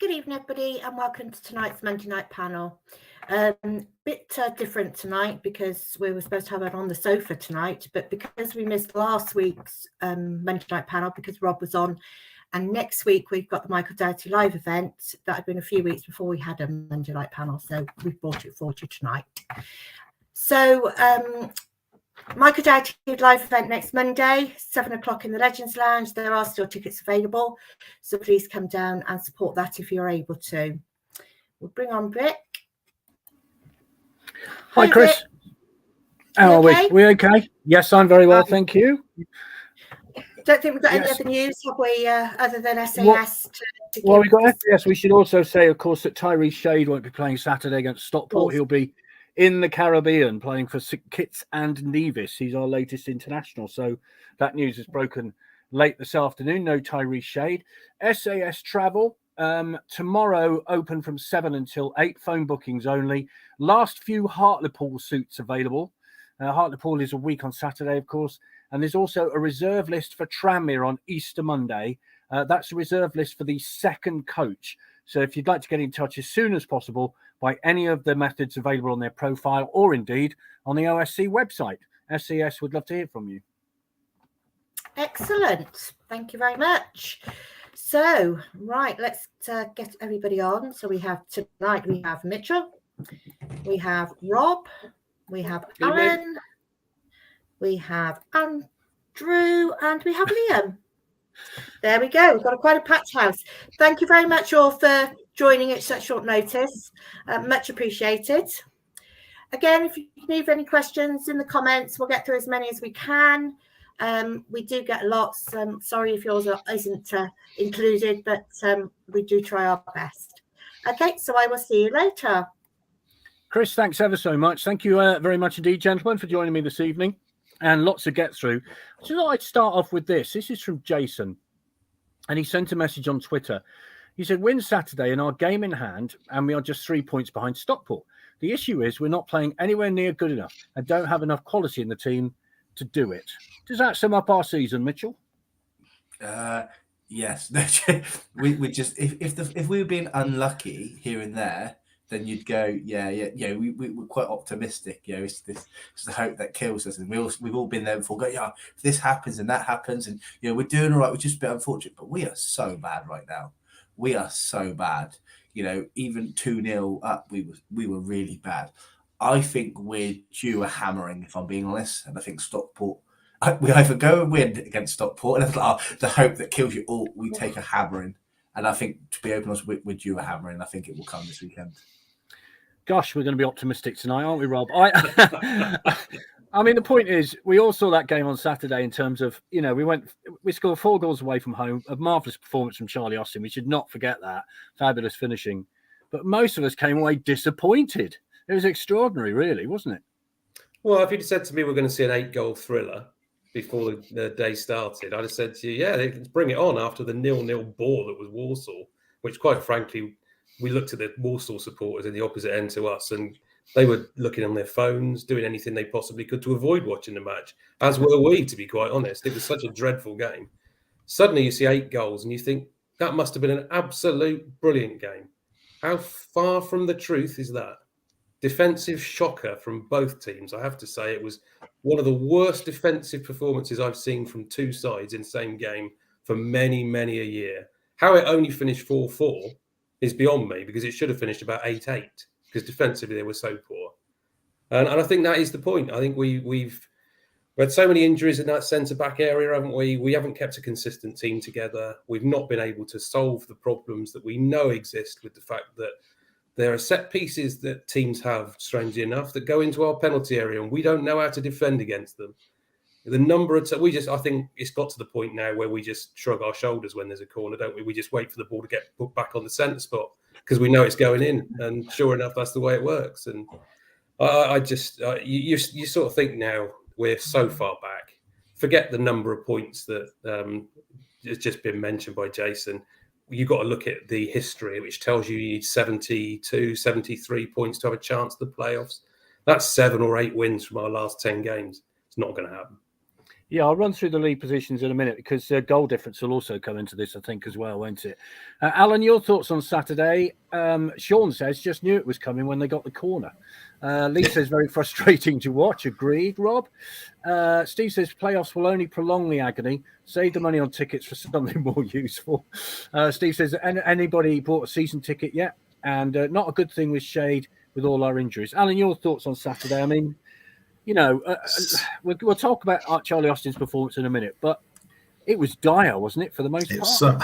Good evening, everybody, and welcome to tonight's Monday night panel. Bit different tonight because we were supposed to have it on the sofa tonight, but because we missed last week's Monday night panel because Rob was on, and next week we've got the Michael Dougherty live event that had been a few weeks before we had a Monday night panel, so we've brought it forward to tonight. So Michael Dougherty live event next Monday, 7 o'clock in the Legends Lounge. There are still tickets available, so please come down and support that if you're able to. We'll bring on Vic. Hi, Chris. Vic. How are we? We okay? Yes, I'm very well, thank you. Don't think we've got any other news, have we, other than SAS? Well, we've got SAS. We should also say, of course, that Tyrese Shade won't be playing Saturday against Stockport. He'll be in the Caribbean playing for St Kitts and Nevis. He's our latest international. So that news is broken late this afternoon. No Tyrese Shade. SAS travel tomorrow open from 7 until 8. Phone bookings only. Last few Hartlepool suits available. Hartlepool is a week on Saturday, of course. And there's also a reserve list for Tranmere on Easter Monday. That's a reserve list for the second coach. So if you'd like to get in touch as soon as possible by any of the methods available on their profile or indeed on the OSC website, SAS would love to hear from you. Excellent. Thank you very much. So, right, let's get everybody on. So we have tonight, we have Mitchell, we have Rob, we have Alan, we have Andrew, and we have Liam. There we go. We've got quite a packed house. Thank you very much all for joining at such short notice. Much appreciated. Again, if you leave any questions in the comments, we'll get through as many as we can. We do get lots. Sorry if yours isn't included, but we do try our best. Okay, so I will see you later. Chris, thanks ever so much. Thank you very much indeed, gentlemen, for joining me this evening. And lots to get through. So I'd start off with this. This is from Jason. And he sent a message on Twitter. He said, win Saturday in our game in hand, and we are just 3 points behind Stockport. The issue is we're not playing anywhere near good enough and don't have enough quality in the team to do it. Does that sum up our season, Mitchell? Yes. we just if we were being unlucky here and there, then you'd go, we're quite optimistic. It's the hope that kills us, and we've all been there before. Go, if this happens and that happens, and we're doing all right. We're just a bit unfortunate, but we are so bad right now. We are so bad. Even 2-0 up, we were really bad. I think we're due a hammering, if I'm being honest, and I think Stockport. We either go and win against Stockport, and the hope that kills you, or we take a hammering. And I think, to be open honest, we're due a hammering. I think it will come this weekend. Gosh, we're going to be optimistic tonight, aren't we, Rob? I mean, the point is, we all saw that game on Saturday in terms of, we scored 4 goals away from home, a marvellous performance from Charlie Austin. We should not forget that. Fabulous finishing. But most of us came away disappointed. It was extraordinary, really, wasn't it? Well, if you'd said to me we're going to see an 8-goal thriller before the day started, I'd have said to you, let's bring it on after the 0-0 bore that was Walsall, which, quite frankly, we looked at the Walsall supporters in the opposite end to us, and they were looking on their phones, doing anything they possibly could to avoid watching the match, as were we, to be quite honest. It was such a dreadful game. Suddenly you see 8 goals and you think, that must have been an absolute brilliant game. How far from the truth is that? Defensive shocker from both teams. I have to say it was one of the worst defensive performances I've seen from two sides in the same game for many, many a year. How it only finished 4-4 is beyond me, because it should have finished about 8-8, because defensively they were so poor. And I think that is the point. I think we've had so many injuries in that centre-back area, haven't we? We haven't kept a consistent team together. We've not been able to solve the problems that we know exist with the fact that there are set pieces that teams have, strangely enough, that go into our penalty area, and we don't know how to defend against them. The number of I think it's got to the point now where we just shrug our shoulders when there's a corner, don't we? We just wait for the ball to get put back on the centre spot because we know it's going in, and sure enough, that's the way it works. And you sort of think now we're so far back. Forget the number of points that has just been mentioned by Jason. You've got to look at the history, which tells you need 72, 73 points to have a chance at the playoffs. That's 7 or 8 wins from our last 10 games. It's not going to happen. Yeah, I'll run through the league positions in a minute because goal difference will also come into this, I think, as well, won't it? Alan, your thoughts on Saturday? Sean says just knew it was coming when they got the corner. Lee says very frustrating to watch. Agreed, Rob. Steve says playoffs will only prolong the agony. Save the money on tickets for something more useful. Steve says anybody bought a season ticket yet? And not a good thing with Shade with all our injuries. Alan, your thoughts on Saturday? I mean, you know, we'll talk about Charlie Austin's performance in a minute, but it was dire, wasn't it, for the most part?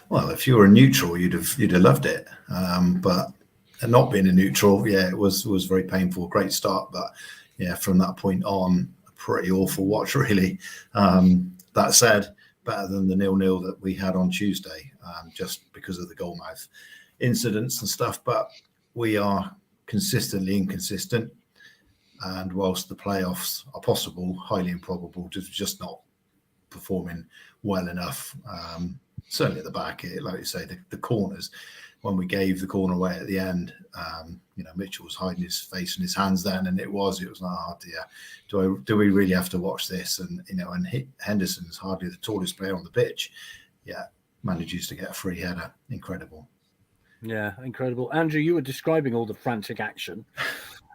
Well, if you were a neutral, you'd have loved it. But not being a neutral, yeah, it was very painful. Great start, but yeah, from that point on, a pretty awful watch, really. That said, better than the 0-0 that we had on Tuesday, just because of the goalmouth incidents and stuff. But we are consistently inconsistent. And whilst the playoffs are possible, highly improbable, just not performing well enough. Certainly at the back, like you say, the corners, when we gave the corner away at the end, Mitchell was hiding his face in his hands then, and it was like, oh dear, do we really have to watch this? And Henderson's hardly the tallest player on the pitch, yeah, manages to get a free header. Incredible. Yeah, incredible. Andrew, you were describing all the frantic action.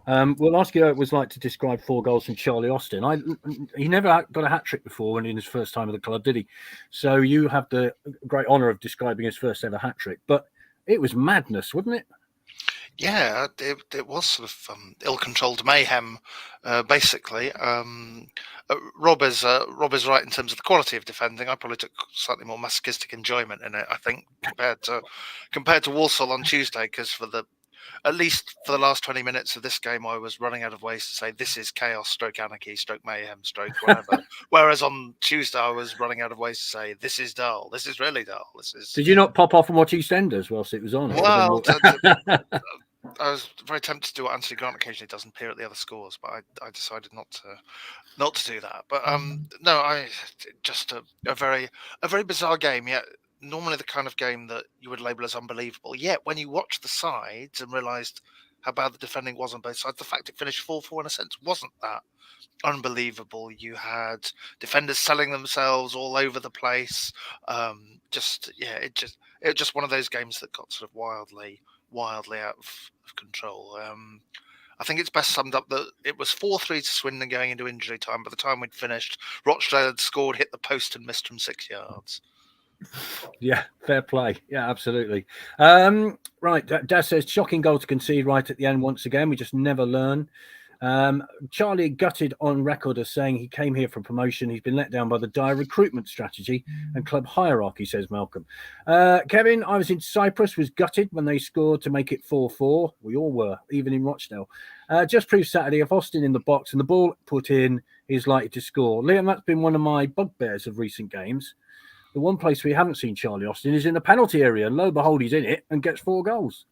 We'll ask you how it was like to describe 4 goals from Charlie Austin. He never got a hat-trick before when in his first time at the club, did he? So you have the great honour of describing his first ever hat-trick. But it was madness, wasn't it? Yeah, it was sort of ill-controlled mayhem, basically. Rob is right in terms of the quality of defending. I probably took slightly more masochistic enjoyment in it, I think, compared to Walsall on Tuesday, because at least for the last 20 minutes of this game, I was running out of ways to say this is chaos, stroke anarchy, stroke mayhem, stroke whatever. Whereas on Tuesday, I was running out of ways to say this is dull. This is really dull. This is. Did you not pop off and watch EastEnders whilst it was on? Well, I was very tempted to do what Anthony Grant occasionally does and peer at the other scores, but I decided not to do that. But no, just a very bizarre game. Yeah. Normally the kind of game that you would label as unbelievable. Yet when you watch the sides and realised how bad the defending was on both sides, the fact it finished 4-4 in a sense wasn't that unbelievable. You had defenders selling themselves all over the place. It was just one of those games that got sort of wildly out of control. I think it's best summed up that it was 4-3 to Swindon going into injury time. By the time we'd finished, Rochdale had scored, hit the post and missed from 6 yards. Yeah, fair play. Yeah, absolutely. Right, Daz says shocking goal to concede right at the end once again. We just never learn. Charlie gutted on record as saying he came here for promotion. He's been let down by the dire recruitment strategy and club hierarchy, says Malcolm. Kevin, I was in Cyprus, was gutted when they scored to make it 4-4. We all were, even in Rochdale. Just proves Saturday, if Austin in the box and the ball put in is likely to score. Liam, that's been one of my bugbears of recent games. The one place we haven't seen Charlie Austin is in the penalty area, and lo and behold, he's in it and gets 4 goals.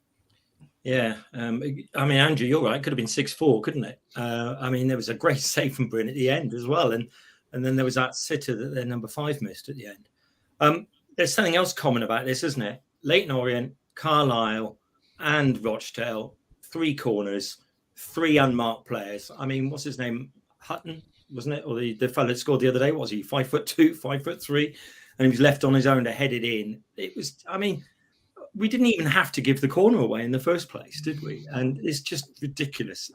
Yeah, I mean, Andrew, you're right. Could have been 6-4, couldn't it? I mean, there was a great save from Bryn at the end as well, and then there was that sitter that their number 5 missed at the end. There's something else common about this, isn't it? Leyton Orient, Carlisle, and Rochdale, 3 corners, 3 unmarked players. I mean, what's his name? Hutton, wasn't it? Or the fellow that scored the other day? What was he? 5'2", 5'3", and he was left on his own to head it in. It was, I mean, we didn't even have to give the corner away in the first place, did we? And it's just ridiculous.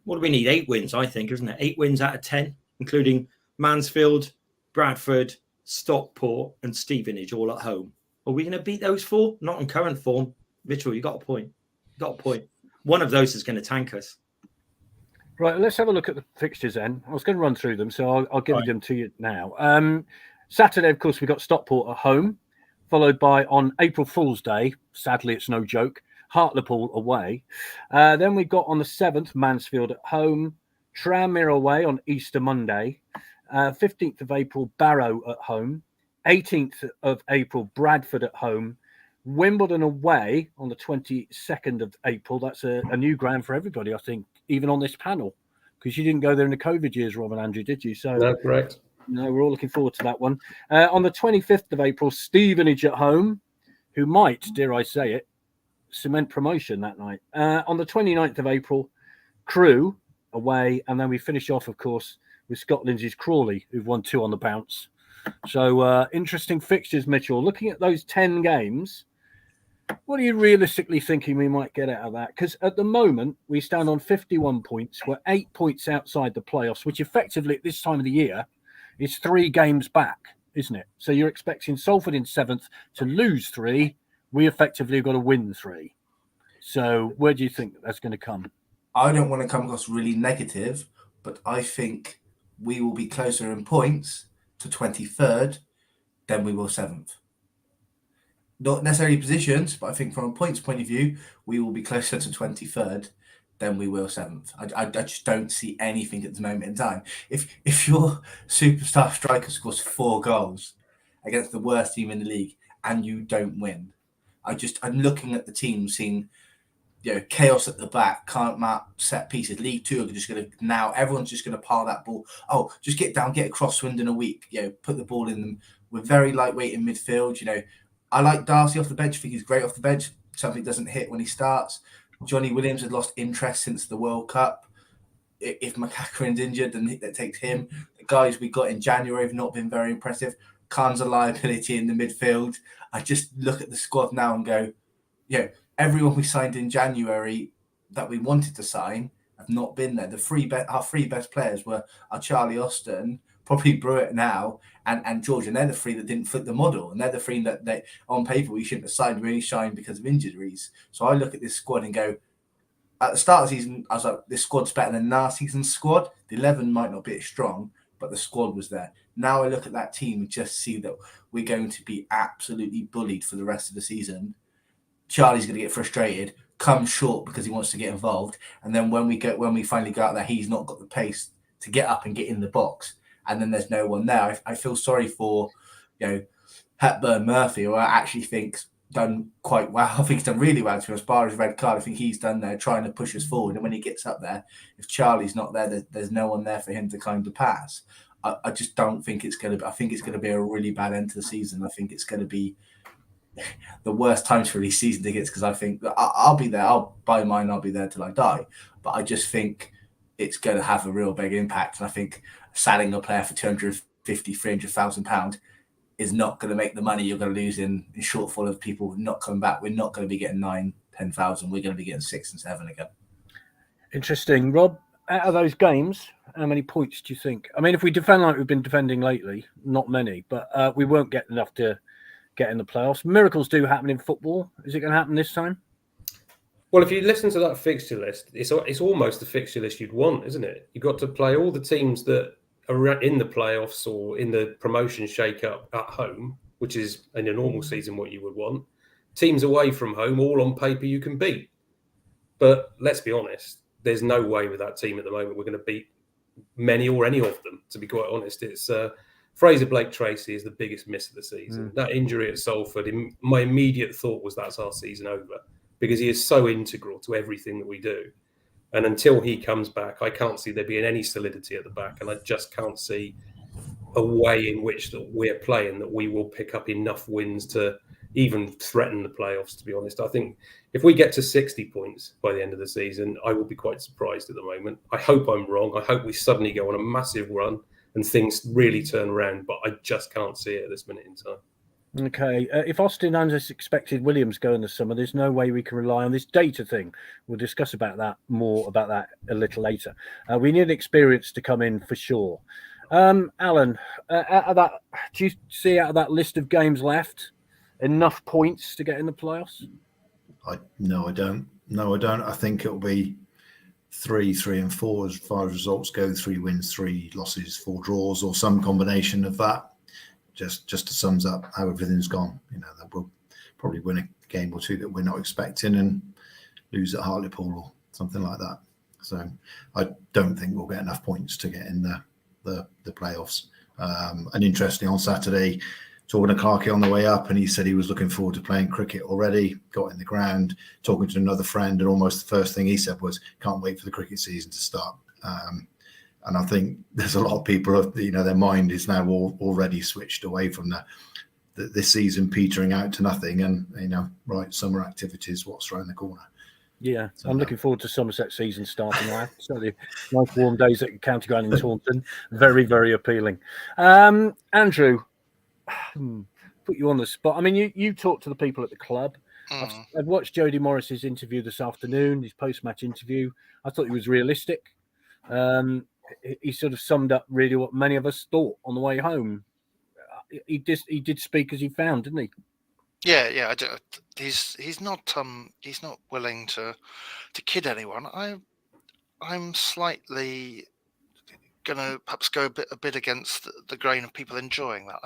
What do we need? 8 wins, I think, isn't it? 8 wins out of 10, including Mansfield, Bradford, Stockport, and Stevenage all at home. Are we going to beat those 4? Not in current form. Mitchell, you got a point. One of those is going to tank us. Right, let's have a look at the fixtures then. I was going to run through them, so I'll give them to you now. Saturday, of course, we got Stockport at home, followed by on April Fool's Day. Sadly, it's no joke. Hartlepool away. Then we got on the 7th, Mansfield at home, Tranmere away on Easter Monday. 15th of April, Barrow at home. 18th of April, Bradford at home. Wimbledon away on the 22nd of April. That's a new ground for everybody, I think, even on this panel, because you didn't go there in the COVID years, Rob and Andrew, did you? So no, correct. No, we're all looking forward to that one. On the 25th of April, Stevenage at home, who might, dare I say it, cement promotion that night. On the 29th of April, Crewe away, and then we finish off, of course, with Scotland's is Crawley, who've won 2 on the bounce. So interesting fixtures, Mitchell. Looking at those 10 games, what are you realistically thinking we might get out of that? Because at the moment, we stand on 51 points. We're 8 points outside the playoffs, which effectively at this time of the year is 3 games back, isn't it? So you're expecting Salford in 7th to lose 3. We effectively have got to win 3. So where do you think that's going to come? I don't want to come across really negative, but I think we will be closer in points to 23rd than we will 7th. Not necessarily positions, but I think from a points point of view, we will be closer to 23rd than we will 7th. I just don't see anything at the moment in time. If your superstar striker scores 4 goals against the worst team in the league and you don't win, I'm looking at the team, seeing chaos at the back, can't map set pieces. League Two are just going to now. Everyone's just going to pile that ball. Oh, just get down, get a crosswind in a week. Put the ball in them. We're very lightweight in midfield. I like Darcy off the bench. I think he's great off the bench. Something doesn't hit when he starts. Johnny Williams has lost interest since the World Cup. If McCackerin's injured, then that takes him. The guys we got in January have not been very impressive. Khan's a liability in the midfield. I just look at the squad now and go, everyone we signed in January that we wanted to sign have not been there. Our 3 best players were Charlie Austin, probably Brewitt now, and George, and they're the 3 that didn't fit the model, and they're the 3 that they, on paper, we shouldn't have signed, really shined because of injuries. So I look at this squad and go, at the start of the season, I was like, this squad's better than last season's squad. The 11 might not be as strong, but the squad was there. Now I look at that team and just see that we're going to be absolutely bullied for the rest of the season. Charlie's going to get frustrated, come short because he wants to get involved, and then when we finally go out there, he's not got the pace to get up and get in the box, and then there's no one there. I feel sorry for Hepburn Murphy, who I actually think's done quite well. I think he's done really well, to as far as red card. I think he's done there trying to push us forward, and when he gets up there, if Charlie's not there, there's no one there for him to kind of pass. I just don't think it's going to. I think it's going to be a really bad end to the season. I think it's going to be the worst times for these season tickets, because I think I'll be there. I'll buy mine. I'll be there till I die. But I just think it's going to have a real big impact. And I think selling a player for £250,000-300,000 is not going to make the money you're going to lose in shortfall of people not coming back. We're not going to be getting 9,000-10,000. We're going to be getting 6 and 7 again. Interesting, Rob. Out of those games, how many points do you think? I mean, if we defend like we've been defending lately, not many, but we won't get enough to get in the playoffs. Miracles do happen in football. Is it going to happen this time? Well, if you listen to that fixture list, it's almost the fixture list you'd want, isn't it? You've got to play all the teams that are in the playoffs or in the promotion shake-up at home, which is in a normal season what you would want. Teams away from home, all on paper you can beat. But let's be honest, there's no way with that team at the moment we're going to beat many or any of them, to be quite honest. It's Fraser Blake-Tracy is the biggest miss of the season. That injury at Salford, my immediate thought was that's our season over, because he is so integral to everything that we do. And until he comes back, I can't see there being any solidity at the back. And I just can't see a way in which that we're playing that we will pick up enough wins to even threaten the playoffs, to be honest. I think if we get to 60 points by the end of the season, I will be quite surprised at the moment. I hope I'm wrong. I hope we suddenly go on a massive run and things really turn around, but I just can't see it at this minute in time. Okay, if Austin and as expected Williams go in the summer, there's no way we can rely on this data thing. We'll discuss more about that a little later. We need experience to come in for sure. Alan, out of that, do you see out of that list of games left enough points to get in the playoffs? No, I don't. I think it'll be 3, 3 and 4 as far as results go. 3 wins, 3 losses, 4 draws, or some combination of that. Just to sums up how everything's gone. That we'll probably win a game or 2 that we're not expecting and lose at Hartlepool or something like that. So I don't think we'll get enough points to get in the playoffs. And interestingly, on Saturday, talking to Clarkey on the way up, and he said he was looking forward to playing cricket already, got in the ground, talking to another friend, and almost the first thing he said was, can't wait for the cricket season to start. And I think there's a lot of people, their mind is now already switched away from this season petering out to nothing, and right, summer activities, what's around the corner. Yeah, So, I'm looking forward to Somerset season starting now. Certainly, nice warm days at County Ground in Taunton. Very, very appealing. Andrew, put you on the spot. I mean, you talk to the people at the club. Mm. I've watched Jody Morris's interview this afternoon, his post-match interview. I thought he was realistic. He sort of summed up really what many of us thought on the way home. He did speak as he found, didn't he? Yeah. He's not willing to kid anyone. I'm slightly gonna perhaps go a bit against the grain of people enjoying that.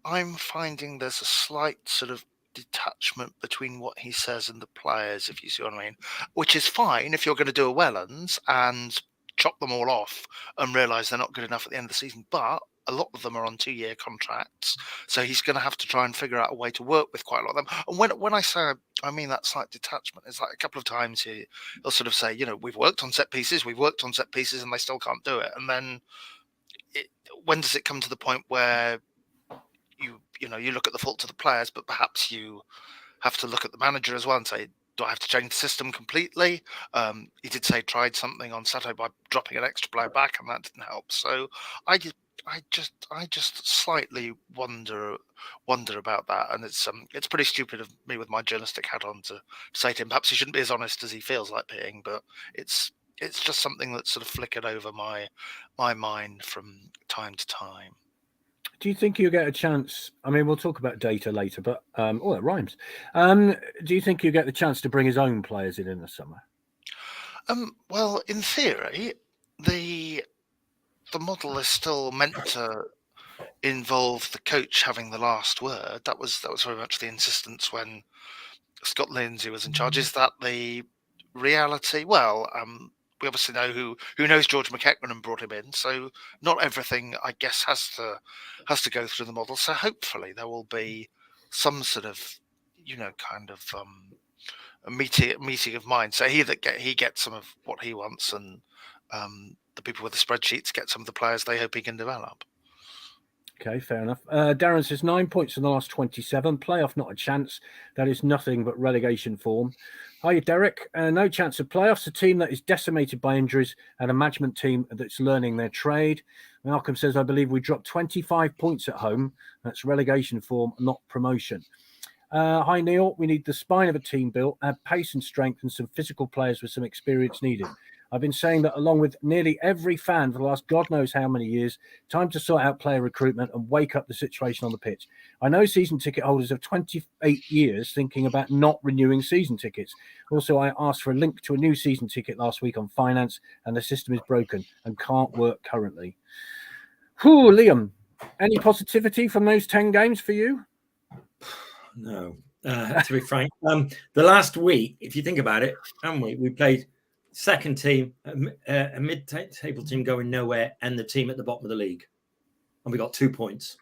I'm finding there's a slight sort of detachment between what he says and the players, if you see what I mean, which is fine if you're going to do a Wellens and chop them all off and realise they're not good enough at the end of the season. But a lot of them are on 2-year contracts, so he's going to have to try and figure out a way to work with quite a lot of them. And when I say I mean that slight detachment, it's like a couple of times he'll sort of say, we've worked on set pieces, and they still can't do it. And then when does it come to the point where you look at the fault of the players, but perhaps you have to look at the manager as well and say, do I have to change the system completely? He did say he tried something on Saturday by dropping an extra player back, and that didn't help. So I just slightly wonder about that, and it's pretty stupid of me with my journalistic hat on to say to him, perhaps he shouldn't be as honest as he feels like being, but it's just something that sort of flickered over my mind from time to time. Do you think you'll get a chance? I mean, we'll talk about data later, but it rhymes. Do you think you'll get the chance to bring his own players in the summer? Well, in theory, the model is still meant to involve the coach having the last word. That was very much the insistence when Scott Lindsay was in charge. Is that the reality? Well, we obviously know who knows George McEachran and brought him in, so not everything, I guess, has to go through the model. So hopefully there will be some sort of, a meeting of minds. So he gets some of what he wants, and the people with the spreadsheets get some of the players they hope he can develop. Okay, fair enough. Darren says 9 points in the last 27. Playoff, not a chance. That is nothing but relegation form. Hi, Derek. No chance of playoffs. A team that is decimated by injuries and a management team that's learning their trade. Malcolm says, I believe we dropped 25 points at home. That's relegation form, not promotion. Hi, Neil. We need the spine of a team built, add pace and strength, and some physical players with some experience needed. I've been saying that along with nearly every fan for the last God knows how many years. Time to sort out player recruitment and wake up the situation on the pitch. I know season ticket holders have 28 years thinking about not renewing season tickets. Also, I asked for a link to a new season ticket last week on finance, and the system is broken and can't work currently. Whew, Liam, any positivity from those 10 games for you? No, to be frank. The last week, if you think about it, haven't we played second team, a mid-table team going nowhere, and the team at the bottom of the league. And we got 2 points.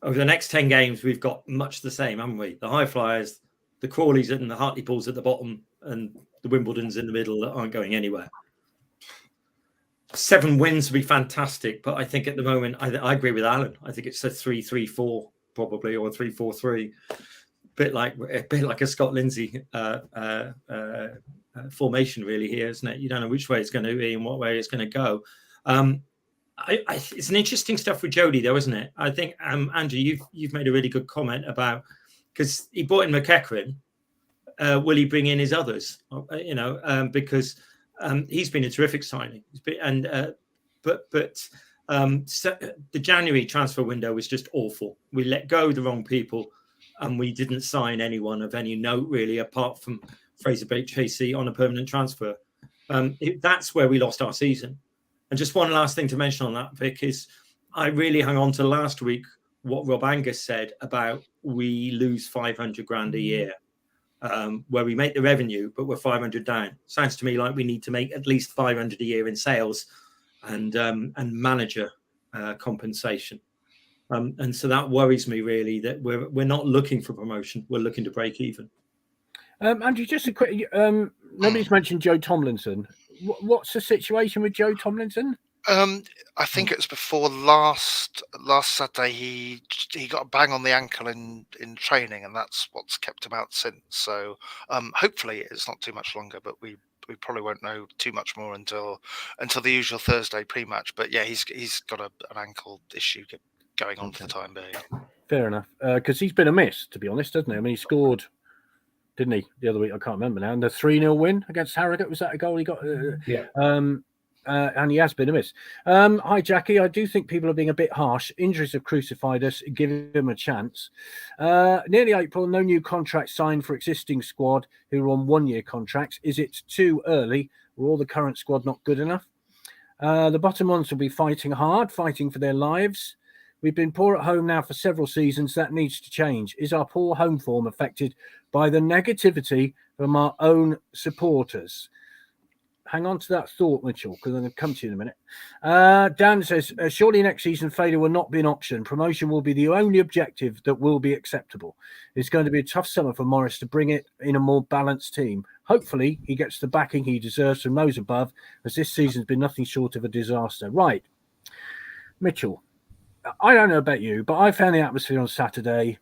Over the next 10 games, we've got much the same, haven't we? The high flyers, the Crawleys and the Hartlepools at the bottom, and the Wimbledons in the middle that aren't going anywhere. 7 wins would be fantastic, but I think at the moment, I agree with Alan. I think it's a 3-3-4 probably, or a 3-4-3. A bit like a Scott Lindsay formation really here, isn't it? You don't know which way it's going to be and what way it's going to go. It's an interesting stuff with Jody, though, isn't it? I think Andrew, you've made a really good comment about, because he brought in McEachran. Will he bring in his others? Because he's been a terrific signing. But the January transfer window was just awful. We let go the wrong people, and we didn't sign anyone of any note really, apart from Fraser Chasey on a permanent transfer. That's where we lost our season. And just one last thing to mention on that, Vic, is I really hung on to last week what Rob Angus said about we lose 500 grand a year, where we make the revenue, but we're 500 down. Sounds to me like we need to make at least 500 a year in sales and manager compensation. And so that worries me really, that we're not looking for promotion. We're looking to break even. Andrew, just a quick, nobody's mentioned Joe Tomlinson. What's the situation with Joe Tomlinson? I think it was before last Saturday. He got a bang on the ankle in training, and that's what's kept him out since. So hopefully it's not too much longer, but we probably won't know too much more until the usual Thursday pre-match. But yeah, he's got an ankle issue going on for the time being. Fair enough, because he's been a miss, to be honest, hasn't he? I mean, he scored, didn't he, the other week? I can't remember now. And the 3-0 win against Harrogate, was that a goal he got? Yeah. And he has been a miss. Hi, Jackie. I do think people are being a bit harsh. Injuries have crucified us. Give him a chance. Nearly April, no new contract signed for existing squad who are on one-year contracts. Is it too early? Or all the current squad not good enough? The bottom ones will be fighting hard, fighting for their lives. We've been poor at home now for several seasons. That needs to change. Is our poor home form affected by the negativity from our own supporters? Hang on to that thought, Mitchell, because I'm going to come to you in a minute. Dan says, surely next season failure will not be an option. Promotion will be the only objective that will be acceptable. It's going to be a tough summer for Morris to bring it in a more balanced team. Hopefully, he gets the backing he deserves from those above, as this season's been nothing short of a disaster. Right. Mitchell, I don't know about you, but I found the atmosphere on Saturday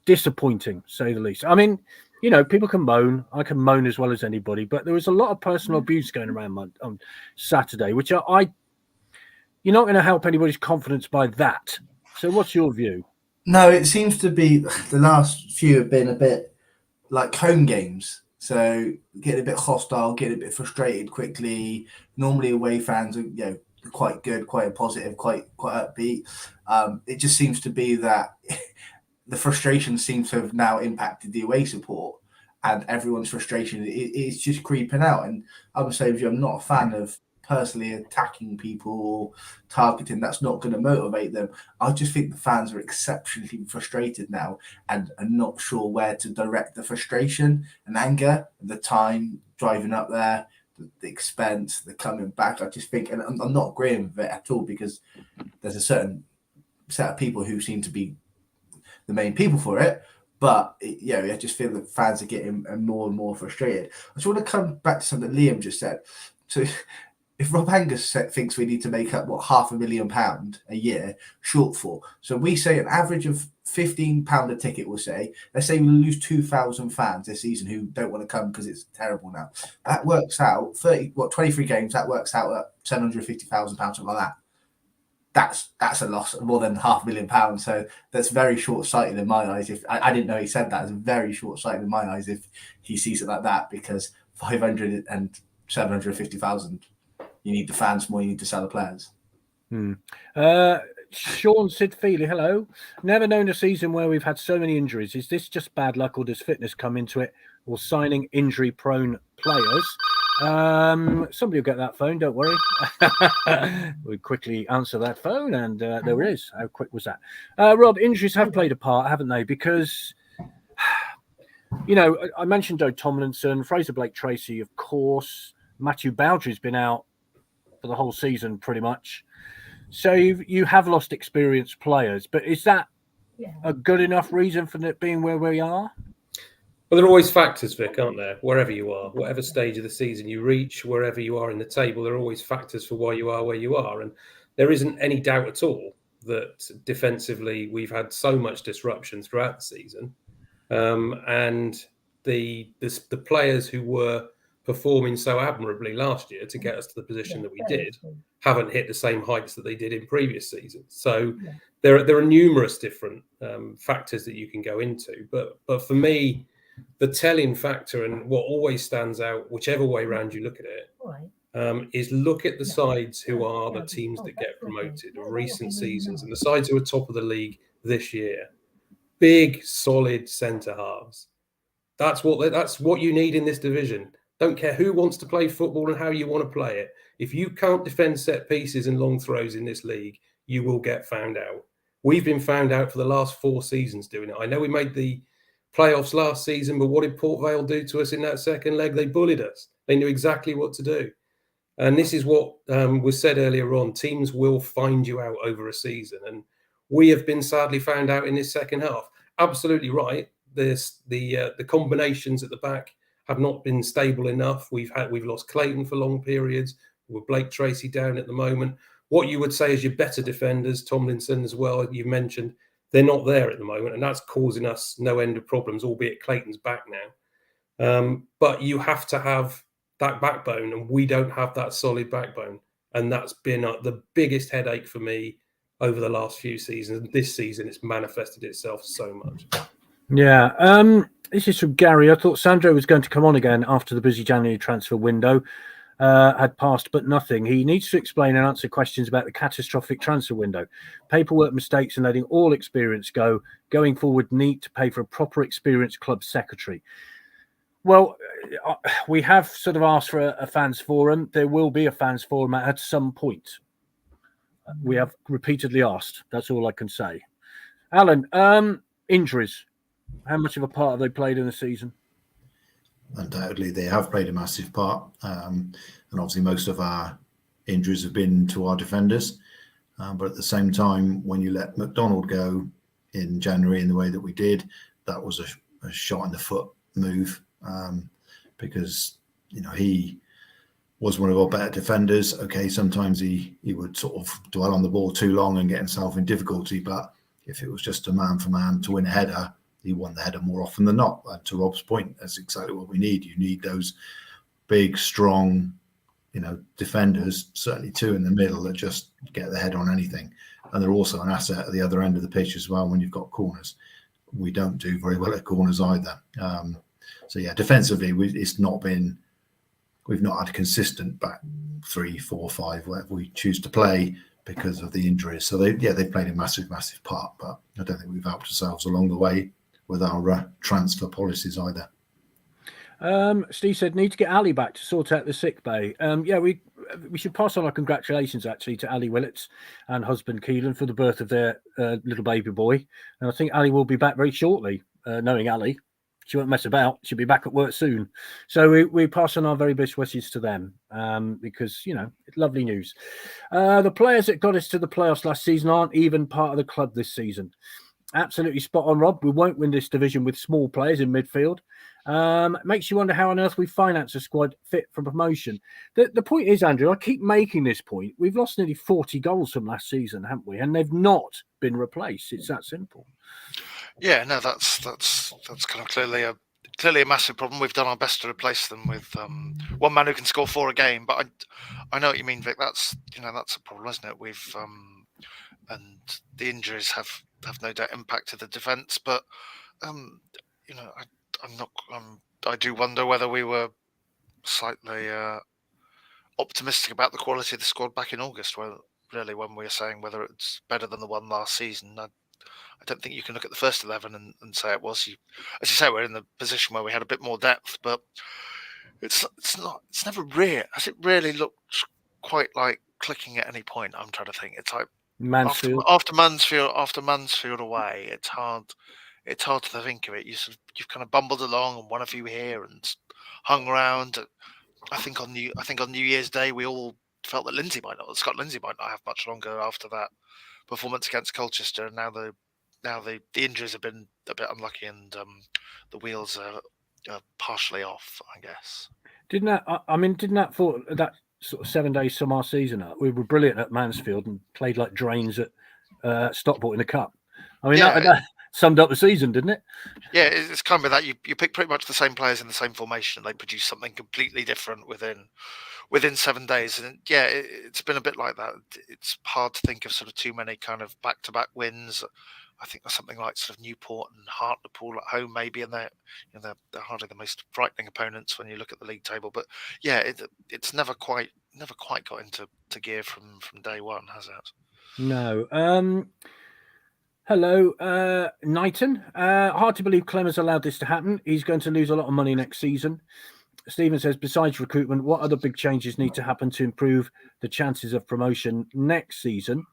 disappointing, to say the least. I mean, you know, people can moan. I can moan as well as anybody, but there was a lot of personal abuse going around on Saturday, which you're not going to help anybody's confidence by that. So what's your view? No, it seems to be the last few have been a bit like home games. So getting a bit hostile, getting a bit frustrated quickly. Normally away fans are, quite good, quite positive, quite upbeat. It just seems to be that the frustration seems to have now impacted the away support, and everyone's frustration is just creeping out. And I'm saying, I'm not a fan of personally attacking people or targeting. That's not going to motivate them. I just think the fans are exceptionally frustrated now and are not sure where to direct the frustration and anger, the time driving up there, the expense, the coming back. I just think, and I'm not agreeing with it at all, because there's a certain set of people who seem to be the main people for it. But I just feel that fans are getting more and more frustrated. I just want to come back to something Liam just said. So if Rob Angus thinks we need to make up, £500,000 a year shortfall, so we say an average of £15 a ticket, we'll say, let's say we lose 2,000 fans this season who don't want to come because it's terrible now. That works out 23 games. That works out at £750,000, something like that. That's a loss of more than £500,000. So that's very short-sighted in my eyes. If I didn't know he said that, it's very short-sighted in my eyes if he sees it like that, because 500 and 750,000, you need the fans more, you need to sell the players. Sean Sid Feely, hello. Never known a season where we've had so many injuries. Is this just bad luck, or does fitness come into it, or signing injury-prone players? Somebody will get that phone, don't worry. We quickly answer that phone, and there it is. How quick was that? Rob, injuries have played a part, haven't they? Because, I mentioned Joe Tomlinson, Fraser Blake-Tracy, of course. Matthew Bowdry's been out for the whole season, pretty much. So you have lost experienced players, but is that a good enough reason for it being where we are? Well, there are always factors, Vic, aren't there? Wherever you are, whatever stage of the season you reach, wherever you are in the table, there are always factors for why you are where you are. And there isn't any doubt at all that defensively we've had so much disruption throughout the season. And the players who were performing so admirably last year to get us to the position that we did haven't hit the same heights that they did in previous seasons. So there are numerous different factors that you can go into. But for me, the telling factor, and what always stands out, whichever way around you look at it, is look at the sides who are the teams that get promoted of recent seasons, and the sides who are top of the league this year. Big, solid centre halves. That's what you need in this division. Don't care who wants to play football and how you want to play it. If you can't defend set pieces and long throws in this league, you will get found out. We've been found out for the last 4 seasons doing it. I know we made the playoffs last season, but what did Port Vale do to us in that second leg? They bullied us. They knew exactly what to do. And this is what was said earlier on. Teams will find you out over a season. And we have been sadly found out in this second half. Absolutely right. The combinations at the back have not been stable enough. We've lost Clayton for long periods. with Blake Tracy down at the moment. What you would say is your better defenders, Tomlinson as well, you mentioned, they're not there at the moment, and that's causing us no end of problems, albeit Clayton's back now. But you have to have that backbone, and we don't have that solid backbone. And that's been the biggest headache for me over the last few seasons. And this season, it's manifested itself so much. Yeah. This is from Gary. I thought Sandro was going to come on again after the busy January transfer window had passed, but nothing. He needs to explain and answer questions about the catastrophic transfer window, paperwork mistakes, and letting all experience go. Going forward, need to pay for a proper experienced club secretary. Well, we have sort of asked for a fans forum. There will be a fans forum at some point. We have repeatedly asked. That's all I can say. Alan, injuries. How much of a part have they played in the season? Undoubtedly, they have played a massive part. And obviously, most of our injuries have been to our defenders. But at the same time, when you let McDonald go in January in the way that we did, that was a shot in the foot move. Because, you know, he was one of our better defenders. Okay, sometimes he would sort of dwell on the ball too long and get himself in difficulty. But if it was just a man for man to win a header, he won the header more often than not. And to Rob's point, that's exactly what we need. You need those big, strong, you know, defenders, certainly two in the middle, that just get the head on anything. And they're also an asset at the other end of the pitch as well when you've got corners. We don't do very well at corners either. So yeah, defensively, we've not had consistent back 3, 4, 5, whatever we choose to play because of the injuries. So they've played a massive, massive part, but I don't think we've helped ourselves along the way with our transfer policies either. Steve said, need to get Ali back to sort out the sick bay. Yeah, we should pass on our congratulations actually to Ali Willits and husband Keelan for the birth of their little baby boy. And I think Ali will be back very shortly, knowing Ali. She won't mess about. She'll be back at work soon. So we pass on our very best wishes to them because, you know, it's lovely news. The players that got us to the playoffs last season aren't even part of the club this season. Absolutely spot on, Rob. We won't win this division with small players in midfield. Makes you wonder how on earth we finance a squad fit for promotion. The point is, Andrew, I keep making this point. We've lost nearly 40 goals from last season, haven't we? And they've not been replaced. It's that simple. Yeah, no, that's kind of clearly a massive problem. We've done our best to replace them with one man who can score 4 a game. But I know what you mean, Vic. That's a problem, isn't it? We've and the injuries have no doubt impacted the defence. But you know, I do wonder whether we were slightly optimistic about the quality of the squad back in August. Well, really, when we were saying whether it's better than the one last season. I don't think you can look at the first 11 and say it was. As you say, we're in the position where we had a bit more depth, but it's never really. Has it really looked quite like clicking at any point? I'm trying to think. It's like Mansfield. after Mansfield away. It's hard to think of it. You've kind of bumbled along, and one of you here and hung around. I think on New Year's Day we all felt that Scott Lindsay might not have much longer after that performance against Colchester, and now the injuries have been a bit unlucky, and the wheels are partially off, I guess. Didn't that for that sort of 7-day summer season we were brilliant at Mansfield and played like drains at Stockport in the cup. I mean, that summed up the season, didn't it? Yeah, it's kind of that you pick pretty much the same players in the same formation, and they produce something completely different within 7 days. And yeah, it's been a bit like that. It's hard to think of sort of too many kind of back-to-back wins. I think there's something like sort of Newport and Hartlepool at home, maybe, and they're hardly the most frightening opponents when you look at the league table. But yeah, it's never quite got into gear from day one, has it? No. Hello, Knighton. Hard to believe Clemmer's allowed this to happen. He's going to lose a lot of money next season. Stephen says, besides recruitment, what other big changes need to happen to improve the chances of promotion next season?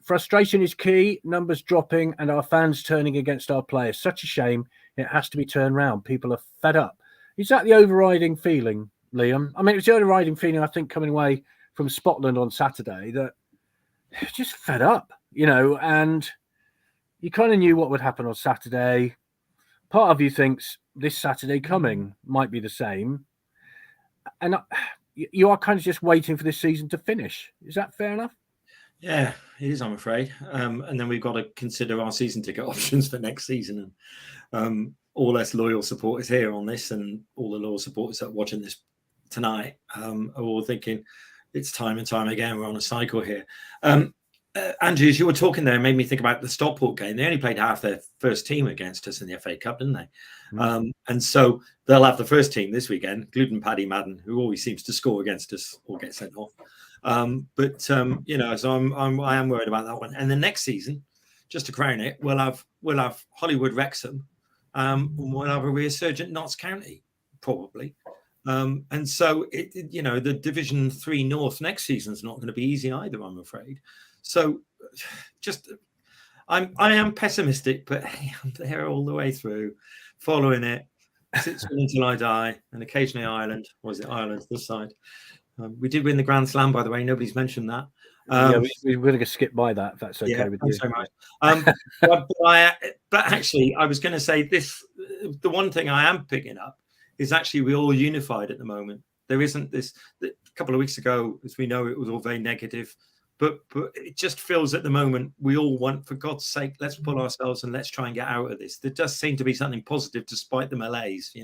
Frustration is key, numbers dropping, and our fans turning against our players. Such a shame. It has to be turned round. People are fed up. Is that the overriding feeling, Liam? I mean, it's the overriding feeling, I think, coming away from Scotland on Saturday, that just fed up, you know, and you kind of knew what would happen on Saturday. Part of you thinks this Saturday coming might be the same. And you are kind of just waiting for this season to finish. Is that fair enough? Yeah, it is, I'm afraid. And then we've got to consider our season ticket options for next season. And all us loyal supporters here on this, and all the loyal supporters that are watching this tonight, are all thinking it's time and time again. We're on a cycle here. Andrew, as you were talking there, it made me think about the Stockport game. They only played half their first team against us in the FA Cup, didn't they? And so they'll have the first team this weekend, including Paddy Madden, who always seems to score against us or get sent off. So I am worried about that one. And the next season, just to crown it, we'll have Hollywood Wrexham, and we'll have a resurgent Notts County, probably. And so the Division 3 North next season is not going to be easy either, I'm afraid. So I am pessimistic, but hey, I'm there all the way through, following it. Switzerland until I die, and occasionally Ireland. Or is it Ireland this side? We did win the Grand Slam, by the way. Nobody's mentioned that. We're going to skip by that, if that's okay with you. So much. But actually, I was going to say this. The one thing I am picking up is actually we're all unified at the moment. There isn't this. A couple of weeks ago, as we know, it was all very negative. But it just feels at the moment we all want, for God's sake, let's pull ourselves and let's try and get out of this. There does seem to be something positive despite the malaise,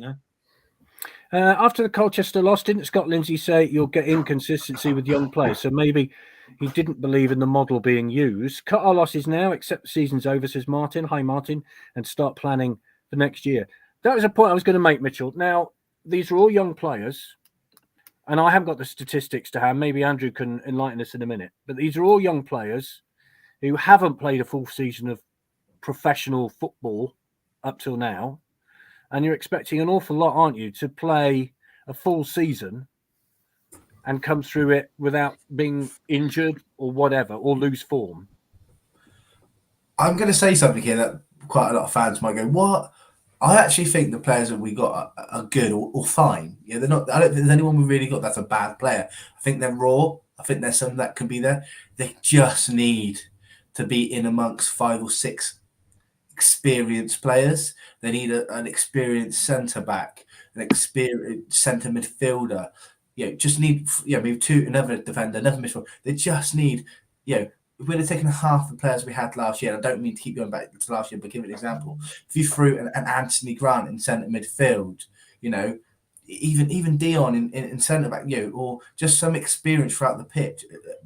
After the Colchester loss, didn't Scott Lindsay say you'll get inconsistency with young players? So maybe he didn't believe in the model being used. Cut our losses now, accept the season's over, says Martin. Hi, Martin. And start planning for next year. That was a point I was going to make, Mitchell. Now, these are all young players. And I haven't got the statistics to hand. Maybe Andrew can enlighten us in a minute. But these are all young players who haven't played a full season of professional football up till now. And you're expecting an awful lot, aren't you, to play a full season and come through it without being injured or whatever, or lose form? I'm going to say something here that quite a lot of fans might go, what? I actually think the players that we got are good or fine. Yeah, they're not. I don't think there's anyone we really got that's a bad player. I think they're raw. I think there's some that can be there. They just need to be in amongst 5 or 6 experienced players. They need an experienced centre back, an experienced centre midfielder. Just need maybe 2, another defender, another midfielder. They just need if we'd have taken half the players we had last year, and I don't mean to keep going back to last year, but give an example. If you threw an Anthony Grant in centre midfield, even Dion in centre back, or just some experience throughout the pitch,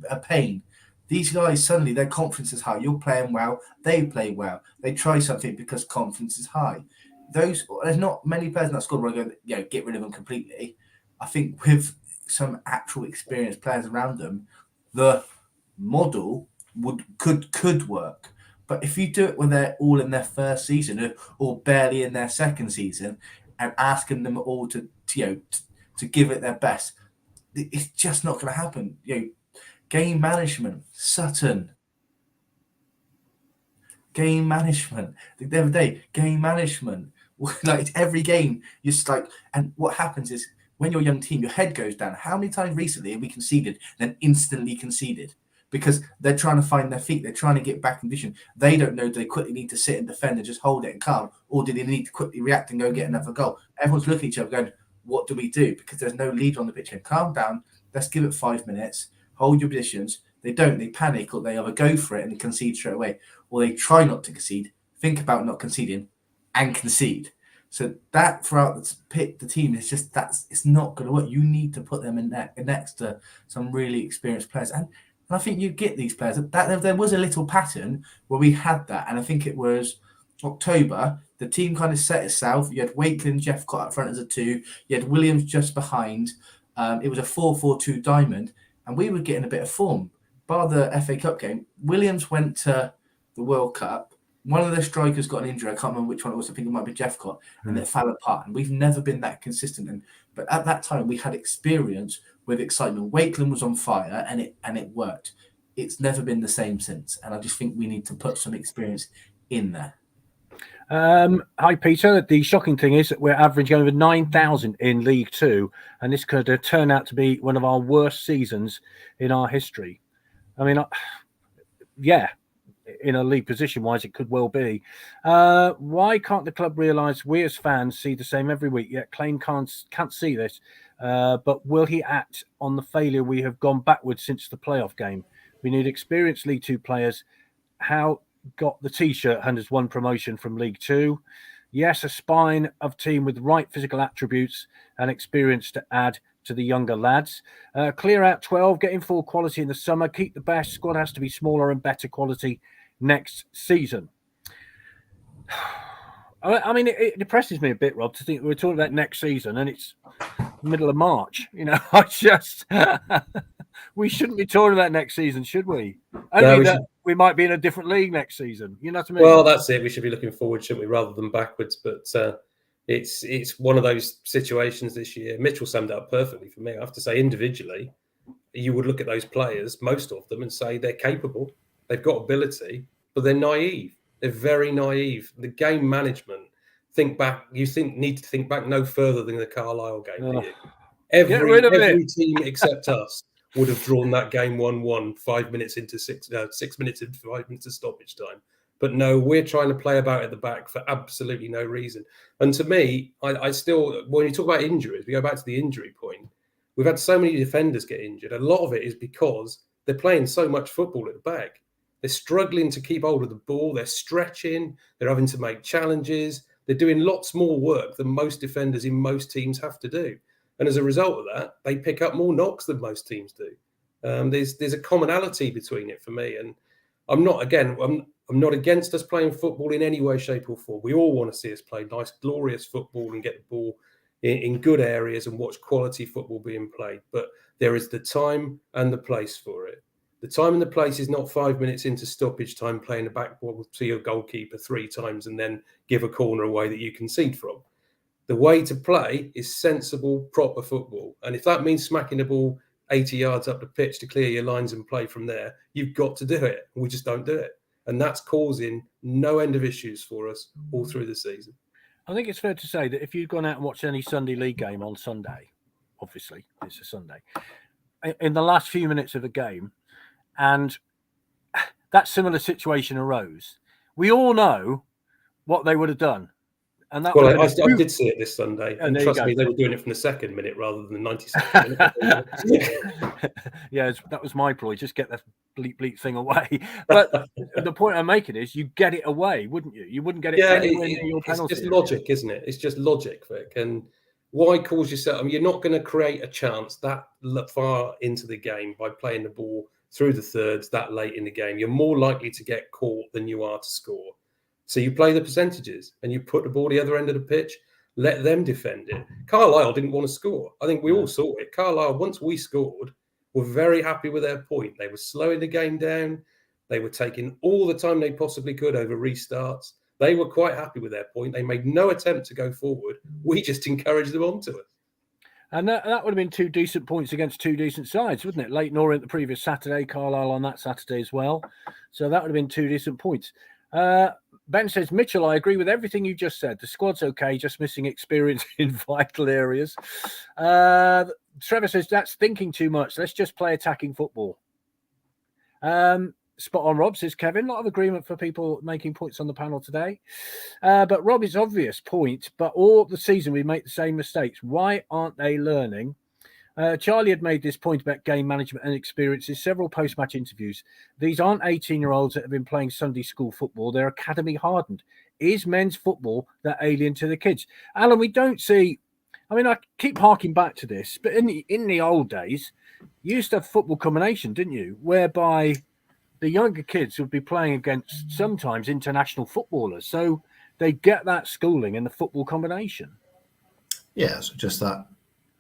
a Payne. These guys, suddenly their confidence is high. You're playing well, they play well. They try something because confidence is high. There's not many players in that squad where I go, get rid of them completely. I think with some actual experienced players around them, the model could work. But if you do it when they're all in their first season or barely in their second season, and asking them all to give it their best, it's just not going to happen. Game management, Sutton. Game management. The other day, game management. Like every game, you're just like, and what happens is when you're a young team, your head goes down. How many times recently have we conceded, then instantly conceded? Because they're trying to find their feet. They're trying to get back in condition. They don't know, do they quickly need to sit and defend and just hold it and calm? Or do they need to quickly react and go get another goal? Everyone's looking at each other going, what do we do? Because there's no lead on the pitch. And calm down. Let's give it 5 minutes. Hold your positions. They don't. They panic, or they either go for it and concede straight away, or they try not to concede, think about not conceding, and concede. So that throughout the team is just it's not going to work. You need to put them in next to some really experienced players. And I think you get these players. That there was a little pattern where we had that, and I think it was October. The team kind of set itself. You had Wakeland, Jeffcott up front as a 2. You had Williams just behind. It was a 4-4-2 diamond, and we were getting a bit of form. Bar the FA Cup game, Williams went to the World Cup. One of the strikers got an injury. I can't remember which one it was. I think it might be Jeffcott, and it fell apart. And we've never been that consistent. But at that time, we had experience with excitement. Wakeland was on fire, and it worked. It's never been the same since. And I just think we need to put some experience in there. Hi, Peter. The shocking thing is that we're averaging over 9,000 in League Two, and this could turn out to be one of our worst seasons in our history. I mean, yeah, in a league position wise, it could well be. Why can't the club realise we as fans see the same every week? Yet Klein can't see this. But will he act on the failure we have gone backwards since the playoff game? We need experienced League Two players. How got the T-shirt and has won promotion from League Two? Yes, a spine of team with right physical attributes and experience to add to the younger lads. Clear out 12, get in full quality in the summer. Keep the best. Squad has to be smaller and better quality next season. I mean, it depresses me a bit, Rob, to think we're talking about next season and it's middle of March. You know, we shouldn't be talking about next season, should we? Only that we might be in a different league next season. You know what I mean? Well, that's it. We should be looking forward, shouldn't we, rather than backwards? But it's one of those situations this year. Mitchell summed it up perfectly for me. I have to say, individually, you would look at those players, most of them, and say they're capable, they've got ability, but they're naive. They're very naive. The game management, think back. You need to think back no further than the Carlisle game. Do you? Every team except us would have drawn that game 1-1 5 minutes into 6 minutes into 5 minutes of stoppage time. But no, we're trying to play about at the back for absolutely no reason. And to me, I still, when you talk about injuries, we go back to the injury point. We've had so many defenders get injured. A lot of it is because they're playing so much football at the back. They're struggling to keep hold of the ball. They're stretching. They're having to make challenges. They're doing lots more work than most defenders in most teams have to do. And as a result of that, they pick up more knocks than most teams do. There's a commonality between it for me. And I'm not against us playing football in any way, shape or form. We all want to see us play nice, glorious football and get the ball in good areas and watch quality football being played. But there is the time and the place for it. The time and the place is not 5 minutes into stoppage time playing a back ball to your goalkeeper 3 times and then give a corner away that you concede from. The way to play is sensible, proper football. And if that means smacking the ball 80 yards up the pitch to clear your lines and play from there, you've got to do it. We just don't do it. And that's causing no end of issues for us all through the season. I think it's fair to say that if you'd gone out and watched any Sunday league game on Sunday, obviously it's a Sunday, in the last few minutes of the game, and that similar situation arose, we all know what they would have done. And that I did see it this Sunday, and trust me, they were doing it from the second minute rather than the 92nd minute. Yeah, that was my ploy. Just get that bleep thing away. But the point I'm making is, you get it away, wouldn't you? You wouldn't get it anywhere near your penalty. It's just logic, isn't it? It's just logic, Vic. And why cause yourself? I mean, you're not going to create a chance that far into the game by playing the ball through the thirds that late in the game. You're more likely to get caught than you are to score. So you play the percentages and you put the ball the other end of the pitch, let them defend it. Carlisle didn't want to score. I think we all saw it. Carlisle, once we scored, were very happy with their point. They were slowing the game down. They were taking all the time they possibly could over restarts. They were quite happy with their point. They made no attempt to go forward. We just encouraged them onto it. And that would have been 2 decent points against 2 decent sides, wouldn't it? Leighton Orient the previous Saturday, Carlisle on that Saturday as well. So that would have been 2 decent points. Ben says, Mitchell, I agree with everything you just said. The squad's okay, just missing experience in vital areas. Trevor says, that's thinking too much. Let's just play attacking football. Spot on, Rob, says Kevin. A lot of agreement for people making points on the panel today. But Rob, it's obvious point, but all the season we make the same mistakes. Why aren't they learning? Charlie had made this point about game management and experience in several post-match interviews. These aren't 18-year-olds that have been playing Sunday school football. They're academy hardened. Is men's football that alien to the kids? Alan, we don't see... I mean, I keep harking back to this, but in the old days, you used to have football combination, didn't you? Whereby the younger kids would be playing against sometimes international footballers. So they get that schooling in the football combination. Yeah, so just that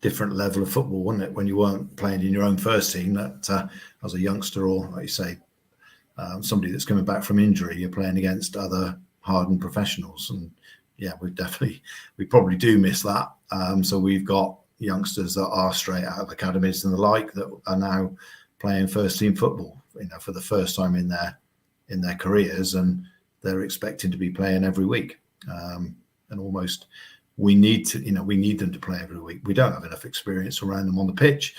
different level of football, wasn't it? When you weren't playing in your own first team, that as a youngster or, like you say, somebody that's coming back from injury, you're playing against other hardened professionals. And yeah, we probably do miss that. So we've got youngsters that are straight out of academies and the like that are now playing first team football, for the first time in their careers, and they're expecting to be playing every week. And almost we need them to play every week. We don't have enough experience around them on the pitch.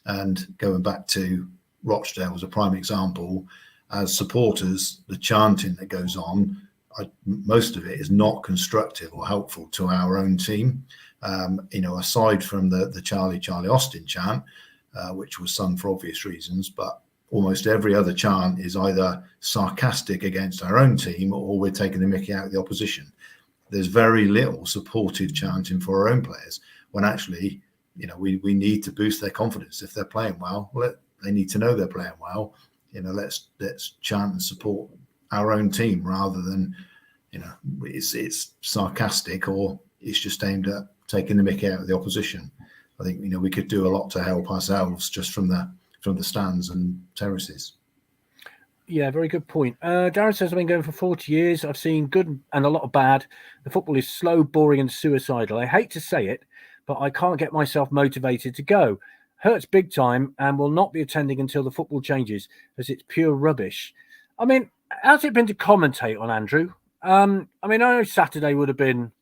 And going back to Rochdale was a prime example. as supporters, the chanting that goes on, most of it is not constructive or helpful to our own team. Aside from the Charlie Austin chant, which was sung for obvious reasons, but almost every other chant is either sarcastic against our own team or we're taking the mickey out of the opposition. There's very little supportive chanting for our own players when actually, we need to boost their confidence. If they're playing well, they need to know they're playing well. Let's chant and support our own team rather than, it's sarcastic or it's just aimed at taking the mickey out of the opposition. I think, we could do a lot to help ourselves just from the stands and terraces. Yeah, very good point. Darren says, I've been going for 40 years. I've seen good and a lot of bad. The football is slow, boring and suicidal. I hate to say it, but I can't get myself motivated to go. Hurts big time and will not be attending until the football changes as it's pure rubbish. I mean, how's it been to commentate on, Andrew? I know Saturday would have been,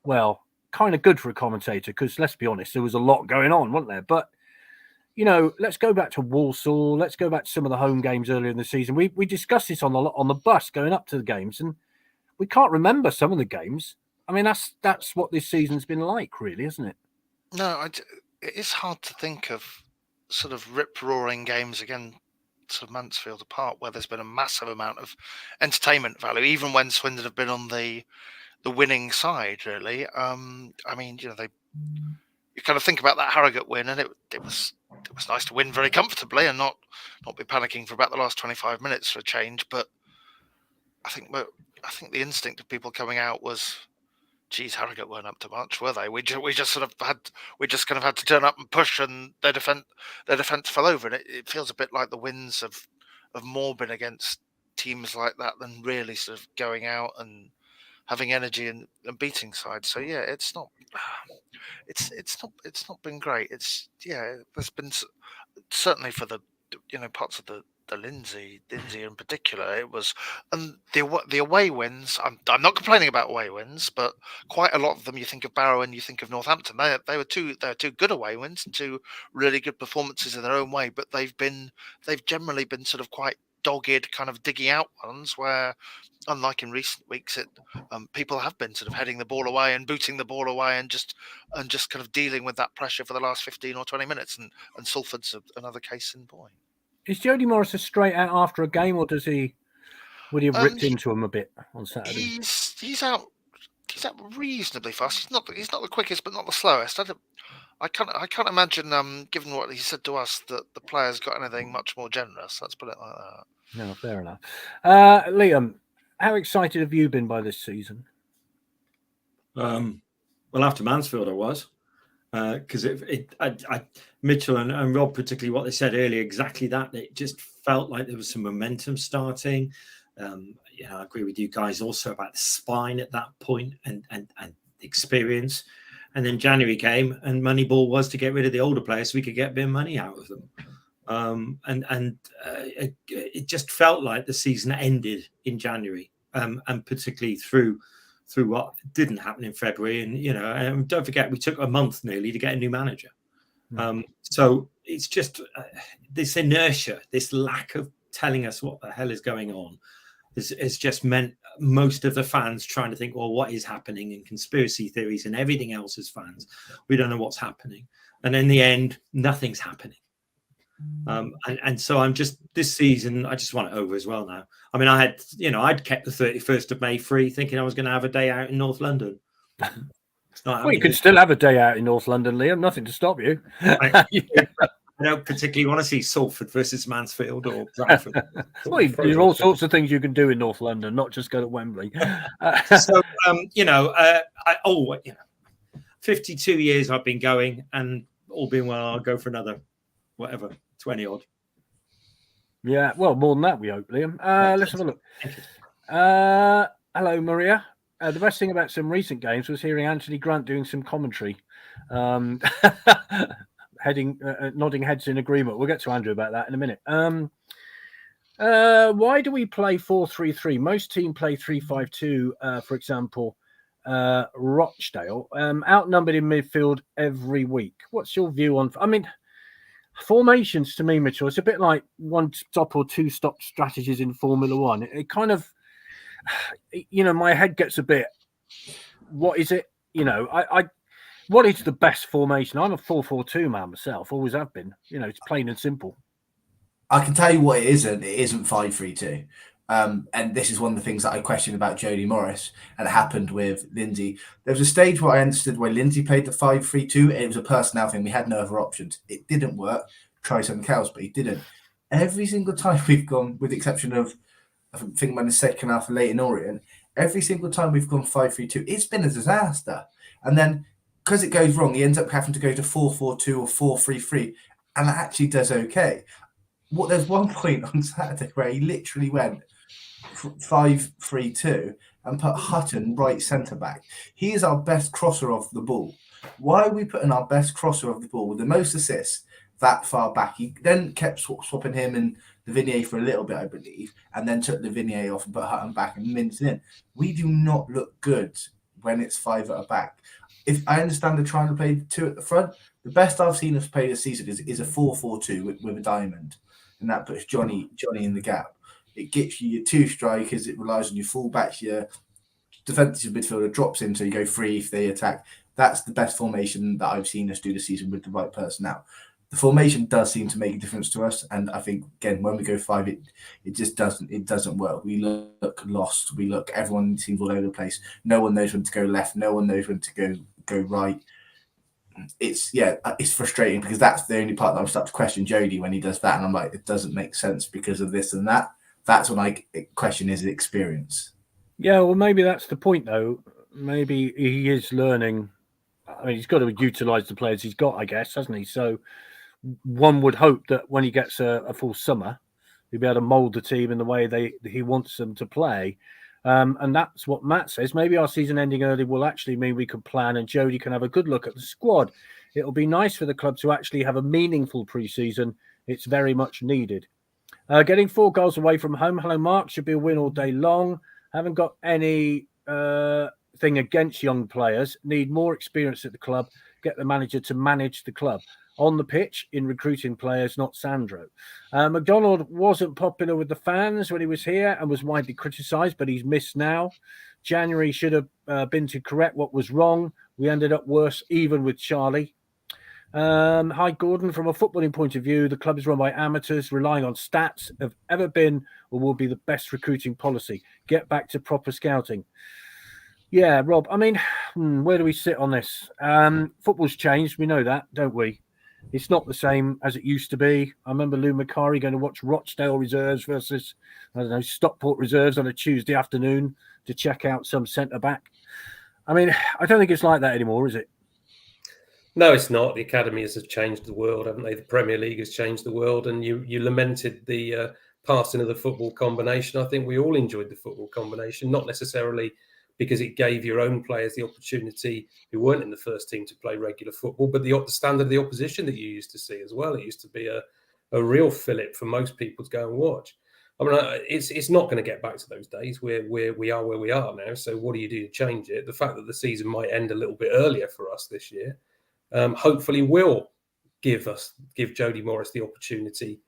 well, kind of good for a commentator because, let's be honest, there was a lot going on, wasn't there? But, let's go back to Walsall. Let's go back to some of the home games earlier in the season. We discussed this on the bus going up to the games, and we can't remember some of the games. I mean, that's what this season's been like, really, isn't it? No, it's hard to think of sort of rip-roaring games against sort of Mansfield apart where there's been a massive amount of entertainment value, even when Swindon have been on the winning side, really. You kind of think about that Harrogate win, and it was nice to win very comfortably and not be panicking for about the last 25 minutes for a change. But I think the instinct of people coming out was, geez, Harrogate weren't up to much, were they? We just kind of had to turn up and push, and their defence fell over. And it feels a bit like the wins of more been against teams like that than really sort of going out and having energy and beating sides. So yeah, it's not been great. There's been certainly for the parts of the Lindsay in particular, it was, and the away wins. I'm not complaining about away wins, but quite a lot of them. You think of Barrow and you think of Northampton. They were two good away wins and two really good performances in their own way. But they've generally been sort of quite dogged, kind of digging out ones where, unlike in recent weeks, people have been sort of heading the ball away and booting the ball away and just kind of dealing with that pressure for the last 15 or 20 minutes. And Salford's another case in point. Is Jody Morris a straight out after a game, or would he have ripped into him a bit on Saturday? He's out reasonably fast. He's not the quickest, but not the slowest. I can't imagine, given what he said to us, that the players got anything much more generous. Let's put it like that. No, fair enough. Liam, how excited have you been by this season? Well, after Mansfield, I was. Because Mitchell and Rob, particularly what they said earlier, exactly that. It just felt like there was some momentum starting. I agree with you guys also about the spine at that point and experience. And then January came, and Moneyball was to get rid of the older players so we could get a bit of money out of them. It just felt like the season ended in January, and particularly through what didn't happen in February. And, don't forget, we took a month nearly to get a new manager. So it's just this inertia, this lack of telling us what the hell is going on has just meant most of the fans trying to think, well, what is happening, and conspiracy theories and everything else as fans. We don't know what's happening. And in the end, nothing's happening. And so I'm just, this season, I just want it over as well now. I mean, I'd kept the 31st of May free, thinking I was going to have a day out in North London. Well, you could still have a day out in North London, Liam. Nothing to stop you. I don't particularly want to see Salford versus Mansfield or Bradford. Well, there are all sorts of things you can do in North London, not just go to Wembley. 52 years I've been going, and all being well, I'll go for another, 20 odd. Yeah, well, more than that, we hope, Liam. Let's have a look. Hello, Maria. The best thing about some recent games was hearing Anthony Grant doing some commentary. Nodding heads in agreement. We'll get to Andrew about that in a minute. Why do we play 4-3-3? Most teams play 3-5-2, for example. Rochdale, outnumbered in midfield every week. What's your view on... I mean, Formations to me, Mitchell, it's a bit like one stop or two stop strategies in Formula One. It kind of, my head gets a bit, what is it? What is the best formation? I'm a 4-4-2 man myself, always have been. It's plain and simple. I can tell you what it isn't. It isn't 5-3-2. And this is one of the things that I questioned about Jody Morris, and it happened with Lindsay. There was a stage where I understood where Lindsay played the 5-3-2. It was a personnel thing. We had no other options. It didn't work. Try something else, but he didn't. Every single time we've gone, with the exception of, I think, when the second half of Leyton Orient, every single time we've gone 5-3-2, it's been a disaster. And then, because it goes wrong, he ends up having to go to 4-4-2 or 4-3-3, and that actually does okay. There's one point on Saturday where he literally went 5-3-2 and put Hutton right centre back. He is our best crosser of the ball. Why are we putting our best crosser of the ball with the most assists that far back? He then kept swapping him and Lavigne for a little bit, I believe, and then took Lavigne off and put Hutton back and minced in. We do not look good when it's 5 at the back. If I understand they're trying to play 2 at the front, the best I've seen us play this season is a 4-4-2 with a diamond, and that puts Johnny in the gap. It gets you your 2 strikers. It relies on your fullbacks. Your defensive midfielder drops in, so you go free if they attack. That's the best formation that I've seen us do this season with the right personnel. The formation does seem to make a difference to us, and I think again when we go 5, it just doesn't work. We look lost. Everyone seems all over the place. No one knows when to go left. No one knows when to go right. It's frustrating because that's the only part that I'm starting to question Jody when he does that, and I'm like, it doesn't make sense because of this and that. That's when I question his experience. Yeah, well, maybe that's the point, though. Maybe he is learning. I mean, he's got to utilise the players he's got, I guess, hasn't he? So one would hope that when he gets a full summer, he'll be able to mould the team in the way he wants them to play. And that's what Matt says. Maybe our season ending early will actually mean we can plan and Jody can have a good look at the squad. It'll be nice for the club to actually have a meaningful pre-season. It's very much needed. Getting 4 goals away from home. Hello, Mark. Should be a win all day long. Haven't got any thing against young players. Need more experience at the club. Get the manager to manage the club. On the pitch, in recruiting players, not Sandro. McDonald wasn't popular with the fans when he was here and was widely criticised, but he's missed now. January should have been to correct what was wrong. We ended up worse, even with Charlie. Hi, Gordon. From a footballing point of view, the club is run by amateurs, relying on stats, have ever been or will be the best recruiting policy. Get back to proper scouting. Yeah, Rob, I mean, where do we sit on this? Football's changed. We know that, don't we? It's not the same as it used to be. I remember Lou Macari going to watch Rochdale reserves versus, Stockport reserves on a Tuesday afternoon to check out some centre-back. I mean, I don't think it's like that anymore, is it? No, it's not. The academies have changed the world, haven't they? The Premier League has changed the world, and you lamented the passing of the football combination. I think we all enjoyed the football combination, not necessarily because it gave your own players the opportunity who weren't in the first team to play regular football, but the standard of the opposition that you used to see as well. It used to be a real fillip for most people to go and watch. I mean, it's not going to get back to those days where we are where we are now. So what do you do to change it? The fact that the season might end a little bit earlier for us this year, hopefully will give Jody Morris the opportunity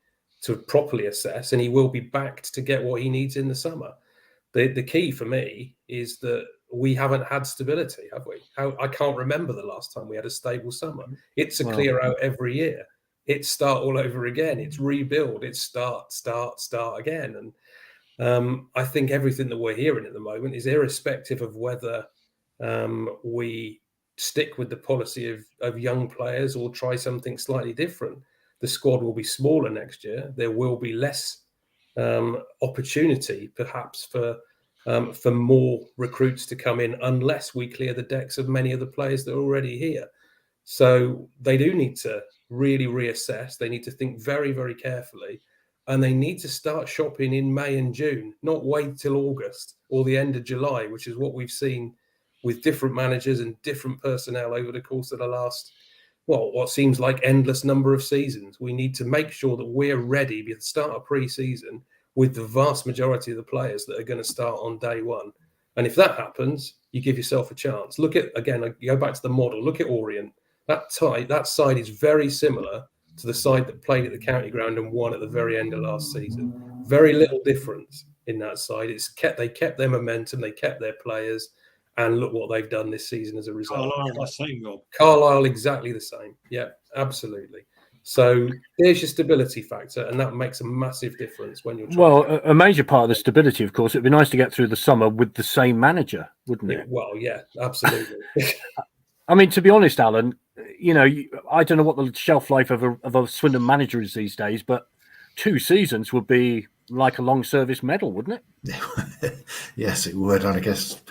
to properly assess, and he will be backed to get what he needs in the summer. The key for me is that we haven't had stability, have we? I can't remember the last time we had a stable summer. It's a clear out every year. It's start all over again. It's rebuild. It's start again. And I think everything that we're hearing at the moment is irrespective of whether we stick with the policy of young players or try something slightly different. The squad will be smaller next year. There will be less opportunity, perhaps, for more recruits to come in unless we clear the decks of many of the players that are already here. So they do need to really reassess. They need to think very, very carefully, and they need to start shopping in May and June, not wait till August or the end of July, which is what we've seen with different managers and different personnel over the course of the last, what seems like endless number of seasons. We need to make sure that we're ready at the start of pre-season with the vast majority of the players that are going to start on day one. And if that happens, you give yourself a chance. Look at, again, I go back to the model. Look at Orient. That side is very similar to the side that played at the county ground and won at the very end of last season. Very little difference in that side. They kept their momentum, they kept their players, and look what they've done this season as a result. Carlisle the same, Rob. Carlisle exactly the same. Yeah, absolutely. So there's your stability factor, and that makes a massive difference when you're trying a major part of the stability, of course, it'd be nice to get through the summer with the same manager, wouldn't it? Well, yeah, absolutely. I mean, to be honest, Alan, I don't know what the shelf life of a Swindon manager is these days, but 2 seasons would be like a long service medal, wouldn't it? Yes, it would. And I guess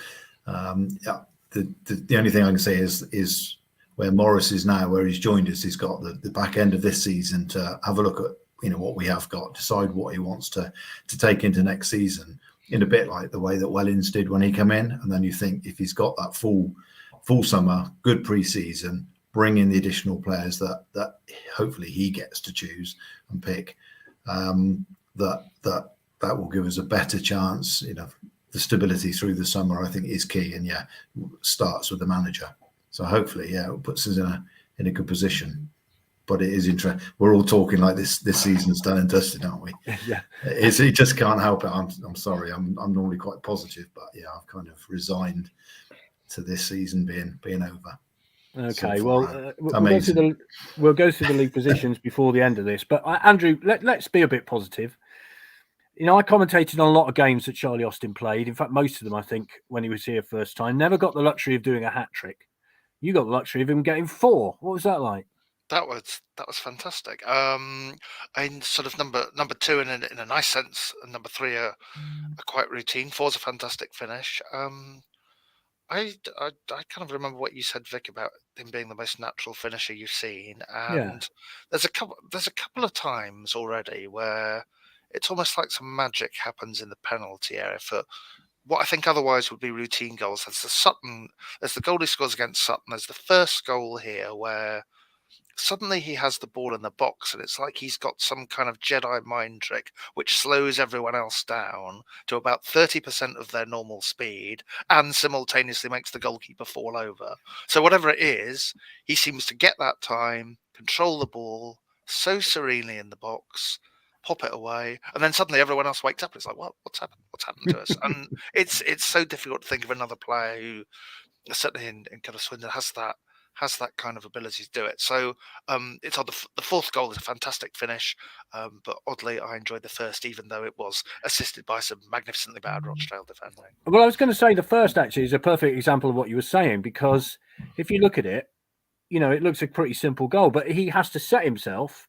the only thing I can say is where Morris is now, where he's joined us, he's got the back end of this season to have a look at what we have got, decide what he wants to take into next season, in a bit like the way that Wellens did when he came in. And then you think if he's got that full summer, good pre-season, bring in the additional players that hopefully he gets to choose and pick, that will give us a better chance. The stability through the summer, I think, is key, and starts with the manager. So hopefully, it puts us in a good position. But it is interesting. We're all talking like this season's done and dusted, aren't we? Yeah. You just can't help it. I'm sorry. I'm normally quite positive, but I've kind of resigned to this season being over. Okay, well, we'll go through the league positions before the end of this. But Andrew, let's be a bit positive. I commentated on a lot of games that Charlie Austin played. In fact, most of them, I think, when he was here first time. Never got the luxury of doing a hat trick. You got the luxury of him getting 4. What was that like? That was fantastic. And sort of number 2 in a nice sense, and number 3 are quite routine. 4's a fantastic finish. I kind of remember what you said, Vic, about him being the most natural finisher you've seen, and there's a couple of times already where it's almost like some magic happens in the penalty area for what I think otherwise would be routine goals. There's the goal he scores against Sutton. There's the first goal here where suddenly he has the ball in the box, and it's like he's got some kind of Jedi mind trick which slows everyone else down to about 30% of their normal speed and simultaneously makes the goalkeeper fall over. So whatever it is, he seems to get that time, control the ball so serenely in the box, pop it away, and then suddenly everyone else wakes up. It's like, what's happened? What's happened to us? And it's so difficult to think of another player who, certainly in kind of Swindon, has that kind of ability to do it. So it's on the 4th goal is a fantastic finish, but oddly I enjoyed the first, even though it was assisted by some magnificently bad Rochdale defending. Well, I was going to say the first actually is a perfect example of what you were saying, because if you look at it, it looks a pretty simple goal, but he has to set himself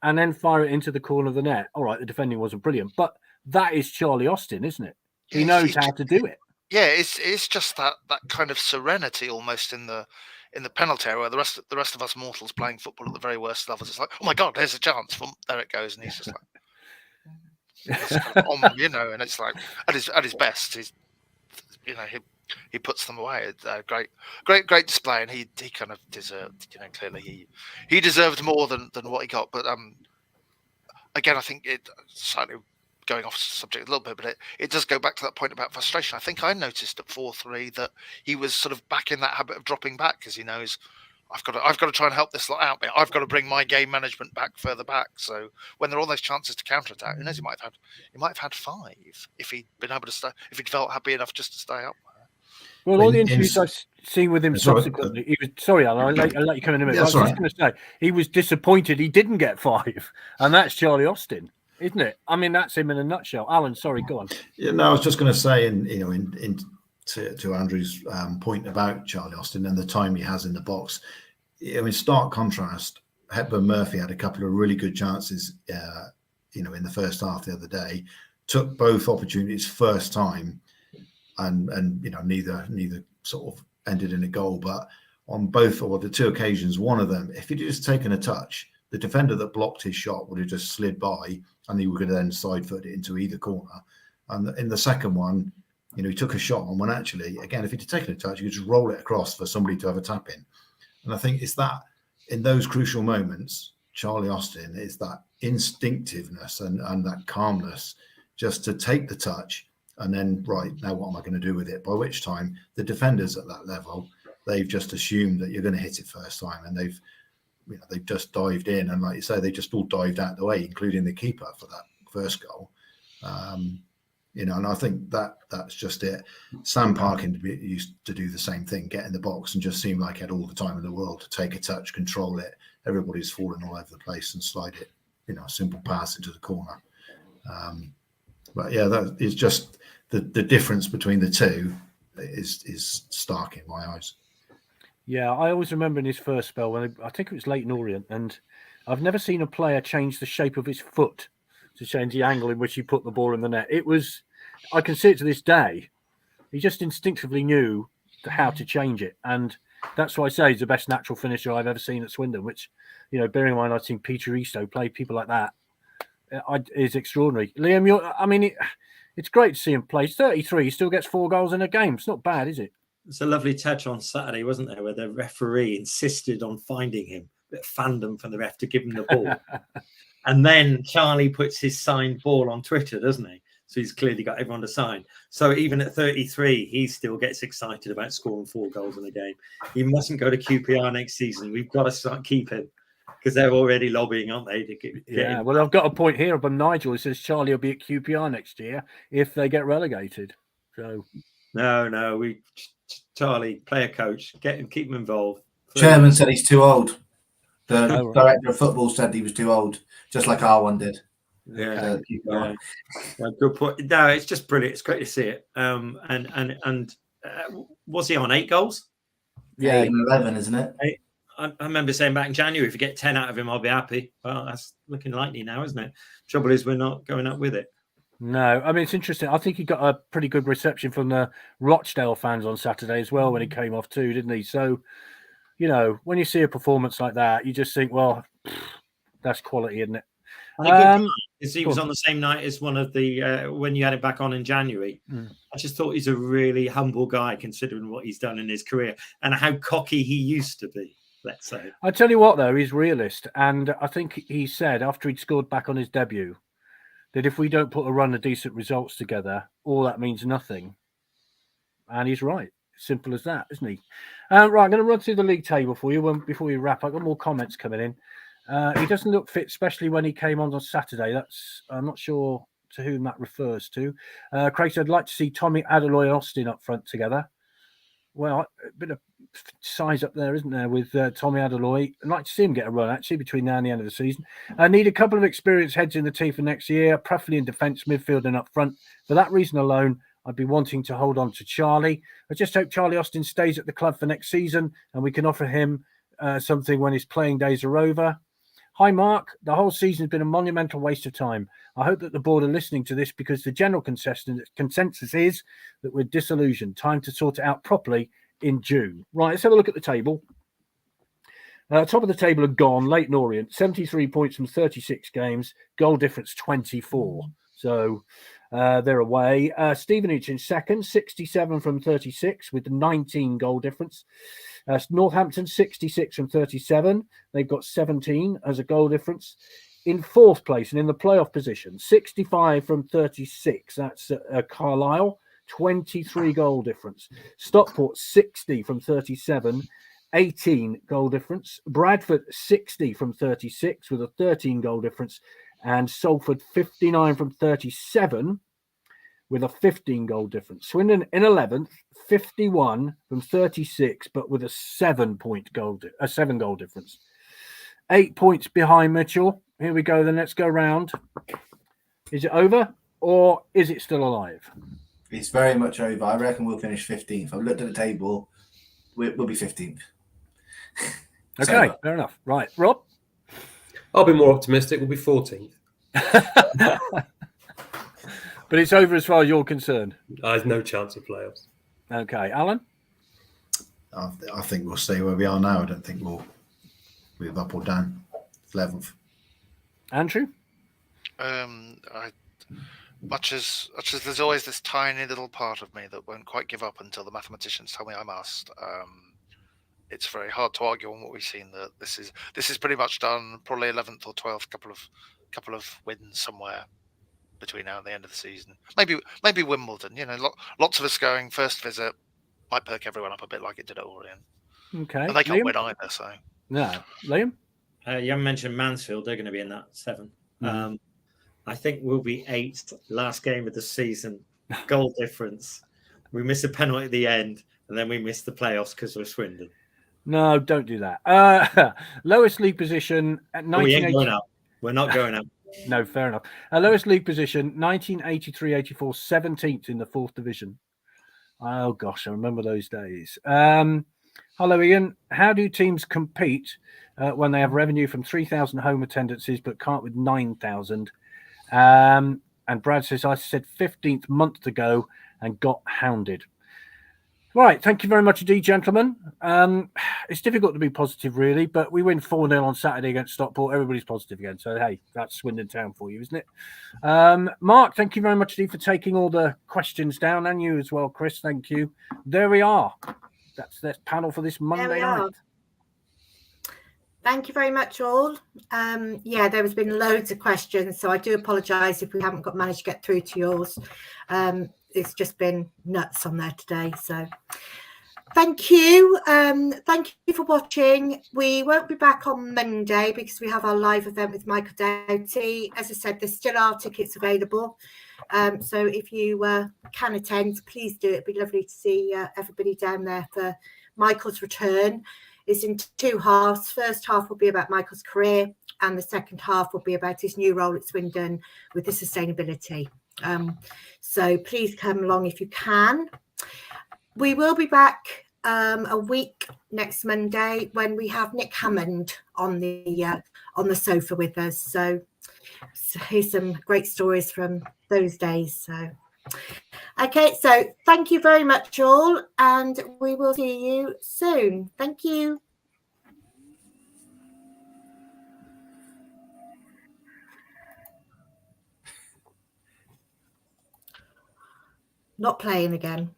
and then fire it into the corner of the net. All right, the defending wasn't brilliant, but that is Charlie Austin, isn't it? He knows how to do it. Yeah, it's just that kind of serenity almost in the penalty area, where the rest of us mortals playing football at the very worst levels, it's like, oh my God, there's a chance. There it goes, and he's just like, it's kind of and it's like at his best, he's he puts them away. Great display, and he kind of deserved. Clearly he deserved more than what he got. But again, I think it slightly going off subject a little bit, but it does go back to that point about frustration. I think I noticed at 4-3 that he was sort of back in that habit of dropping back, because he knows I've got to try and help this lot out. I've got to bring my game management back further back. So when there are all those chances to counter attack, who knows, he might have had 5 if he'd been able to stay, if he'd felt happy enough just to stay up. Well, all the interviews I've seen with him subsequently, he was sorry, Alan. I'll let you come in a minute. I was just going to say he was disappointed he didn't get 5, and that's Charlie Austin, isn't it? I mean, that's him in a nutshell. Alan, sorry, go on. Yeah, no, I was just going to say, to Andrew's point about Charlie Austin and the time he has in the box. Stark contrast. Hepburn Murphy had a couple of really good chances, in the first half the other day. Took both opportunities first time. And neither sort of ended in a goal, but on both or the 2 occasions, one of them, if he'd just taken a touch, the defender that blocked his shot would have just slid by, and he would have then side foot it into either corner. And in the second one, he took a shot on when actually, again, if he'd taken a touch, he could just roll it across for somebody to have a tap in. And I think it's that in those crucial moments, Charlie Austin is that instinctiveness and that calmness just to take the touch. And then, right, now what am I going to do with it? By which time the defenders at that level, they've just assumed that you're going to hit it first time, and they've just dived in, and like you say, they just all dived out the way, including the keeper for that first goal. And I think that's just it. Sam Parkin used to do the same thing, get in the box and just seem like he had all the time in the world to take a touch, control it. Everybody's falling all over the place and slide it, a simple pass into the corner. But yeah, that is just the difference between the two is stark in my eyes. Yeah, I always remember in his first spell when I think it was Leyton Orient, and I've never seen a player change the shape of his foot to change the angle in which he put the ball in the net. I can see it to this day. He just instinctively knew how to change it, and that's why I say he's the best natural finisher I've ever seen at Swindon. Which, bearing in mind I've seen Peter Eastoe play people like that, is extraordinary. Liam, it's great to see him play. He's 33, he still gets 4 goals in a game. It's not bad, is it? It's a lovely touch on Saturday, wasn't there, where the referee insisted on finding him, a bit of fandom from the ref to give him the ball. And then Charlie puts his signed ball on Twitter, doesn't he? So he's clearly got everyone to sign. So even at 33, he still gets excited about scoring 4 goals in a game. He mustn't go to QPR next season. We've got to keep him, because they're already lobbying, aren't they? To get him. Well, I've got a point here from Nigel. It says Charlie will be at QPR next year if they get relegated. So no, Charlie, player coach, keep him involved. Chairman said he's too old. The director of football said he was too old, just like R1 did. Yeah, good point. No, it's just brilliant. It's great to see it. Was he on 8 goals? Yeah, 11, isn't it? I remember saying back in January, if you get 10 out of him, I'll be happy. Well, that's looking likely now, isn't it? Trouble is, we're not going up with it. No, it's interesting. I think he got a pretty good reception from the Rochdale fans on Saturday as well when he came off too, didn't he? So, when you see a performance like that, you just think, well, that's quality, isn't it? He was on the same night as one of the when you had it back on in January. I just thought he's a really humble guy, considering what he's done in his career and how cocky he used to be. Let's say. I tell you what, though, he's realist, and I think he said after he'd scored back on his debut that if we don't put a run of decent results together, all that means nothing. And he's right. Simple as that, isn't he? Right, I'm going to run through the league table for you before we wrap. I've got more comments coming in. He doesn't look fit, especially when he came on Saturday. I'm not sure to whom that refers to. Craig said, I'd like to see Tommy Adeloye and Austin up front together. Well, a bit of size up there, isn't there, with Tommy Adeloye? I'd like to see him get a run, actually, between now and the end of the season. I need a couple of experienced heads in the team for next year, preferably in defence, midfield and up front. For that reason alone, I'd be wanting to hold on to Charlie. I just hope Charlie Austin stays at the club for next season and we can offer him something when his playing days are over. Hi, Mark. The whole season has been a monumental waste of time. I hope that the board are listening to this because the general consensus is that we're disillusioned. Time to sort it out properly in June. Right, let's have a look at the table. Top of the table are gone. Leyton Orient, 73 points from 36 games. Goal difference 24. So they're away. Stevenage in second, 67 from 36 with 19 goal difference. Northampton, 66 from 37. They've got 17 as a goal difference. In fourth place and in the playoff position, 65 from 36. That's Carlisle, 23 goal difference. Stockport, 60 from 37, 18 goal difference. Bradford, 60 from 36 with a 13 goal difference. And Salford, 59 from 37 with a 15 goal difference. Swindon in 11th, 51 from 36, but with a 7 goal difference. 8 points behind Mitchell. Here we go. Then let's go round. Is it over or is it still alive? It's very much over. I reckon we'll finish 15th. I've looked at the table. We'll be 15th. Okay, fair enough. Right, Rob? I'll be more optimistic. We'll be 14th. But it's over as far as you're concerned. There's no chance of playoffs. Okay, Alan? I think we'll stay where we are now. I don't think we'll move up or down. 11th. Andrew? Much as there's always this tiny little part of me that won't quite give up until the mathematicians tell me I must. It's very hard to argue on what we've seen. That this is pretty much done. Probably 11th or 12th. Couple of wins somewhere between now and the end of the season. Maybe Wimbledon. Lots of us going first visit might perk everyone up a bit like it did at Orient. Okay. And they can't Liam? win either. So no, Liam. You haven't mentioned Mansfield. They're going to be in that 7. I think we'll be 8th. Last game of the season. Goal difference. We miss a penalty at the end, and then we miss the playoffs because we're Swindon. No, don't do that. Lowest league position at We ain't 1980. going up. We're not going up. No, fair enough. Lowest league position, 1983-84, 17th in the 4th division. Oh, gosh, I remember those days. Hello, Ian. How do teams compete when they have revenue from 3,000 home attendances but can't with 9,000? And Brad says, I said 15th month ago and got hounded. Right, thank you very much indeed, gentlemen. It's difficult to be positive, really, but we win 4-0 on Saturday against Stockport. Everybody's positive again. So, hey, that's Swindon Town for you, isn't it? Mark, thank you very much indeed for taking all the questions down, and you as well, Chris. Thank you. There we are. That's the panel for this Monday night. Thank you very much, all. Yeah, there has been loads of questions, so I do apologise if we haven't managed to get through to yours. It's just been nuts on there today. So thank you. Thank you for watching. We won't be back on Monday because we have our live event with Michael Doughty. As I said, there's still our tickets available. So if you can attend, please do. It'd be lovely to see everybody down there for Michael's return. It's in 2 halves. First half will be about Michael's career, and the second half will be about his new role at Swindon with the sustainability. So please come along if you can. We will be back a week next Monday when we have Nick Hammond on the sofa with us. So here's some great stories from those days. So okay, so thank you very much all, and we will see you soon. Thank you. Not playing again.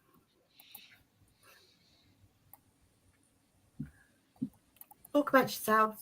Talk about yourselves.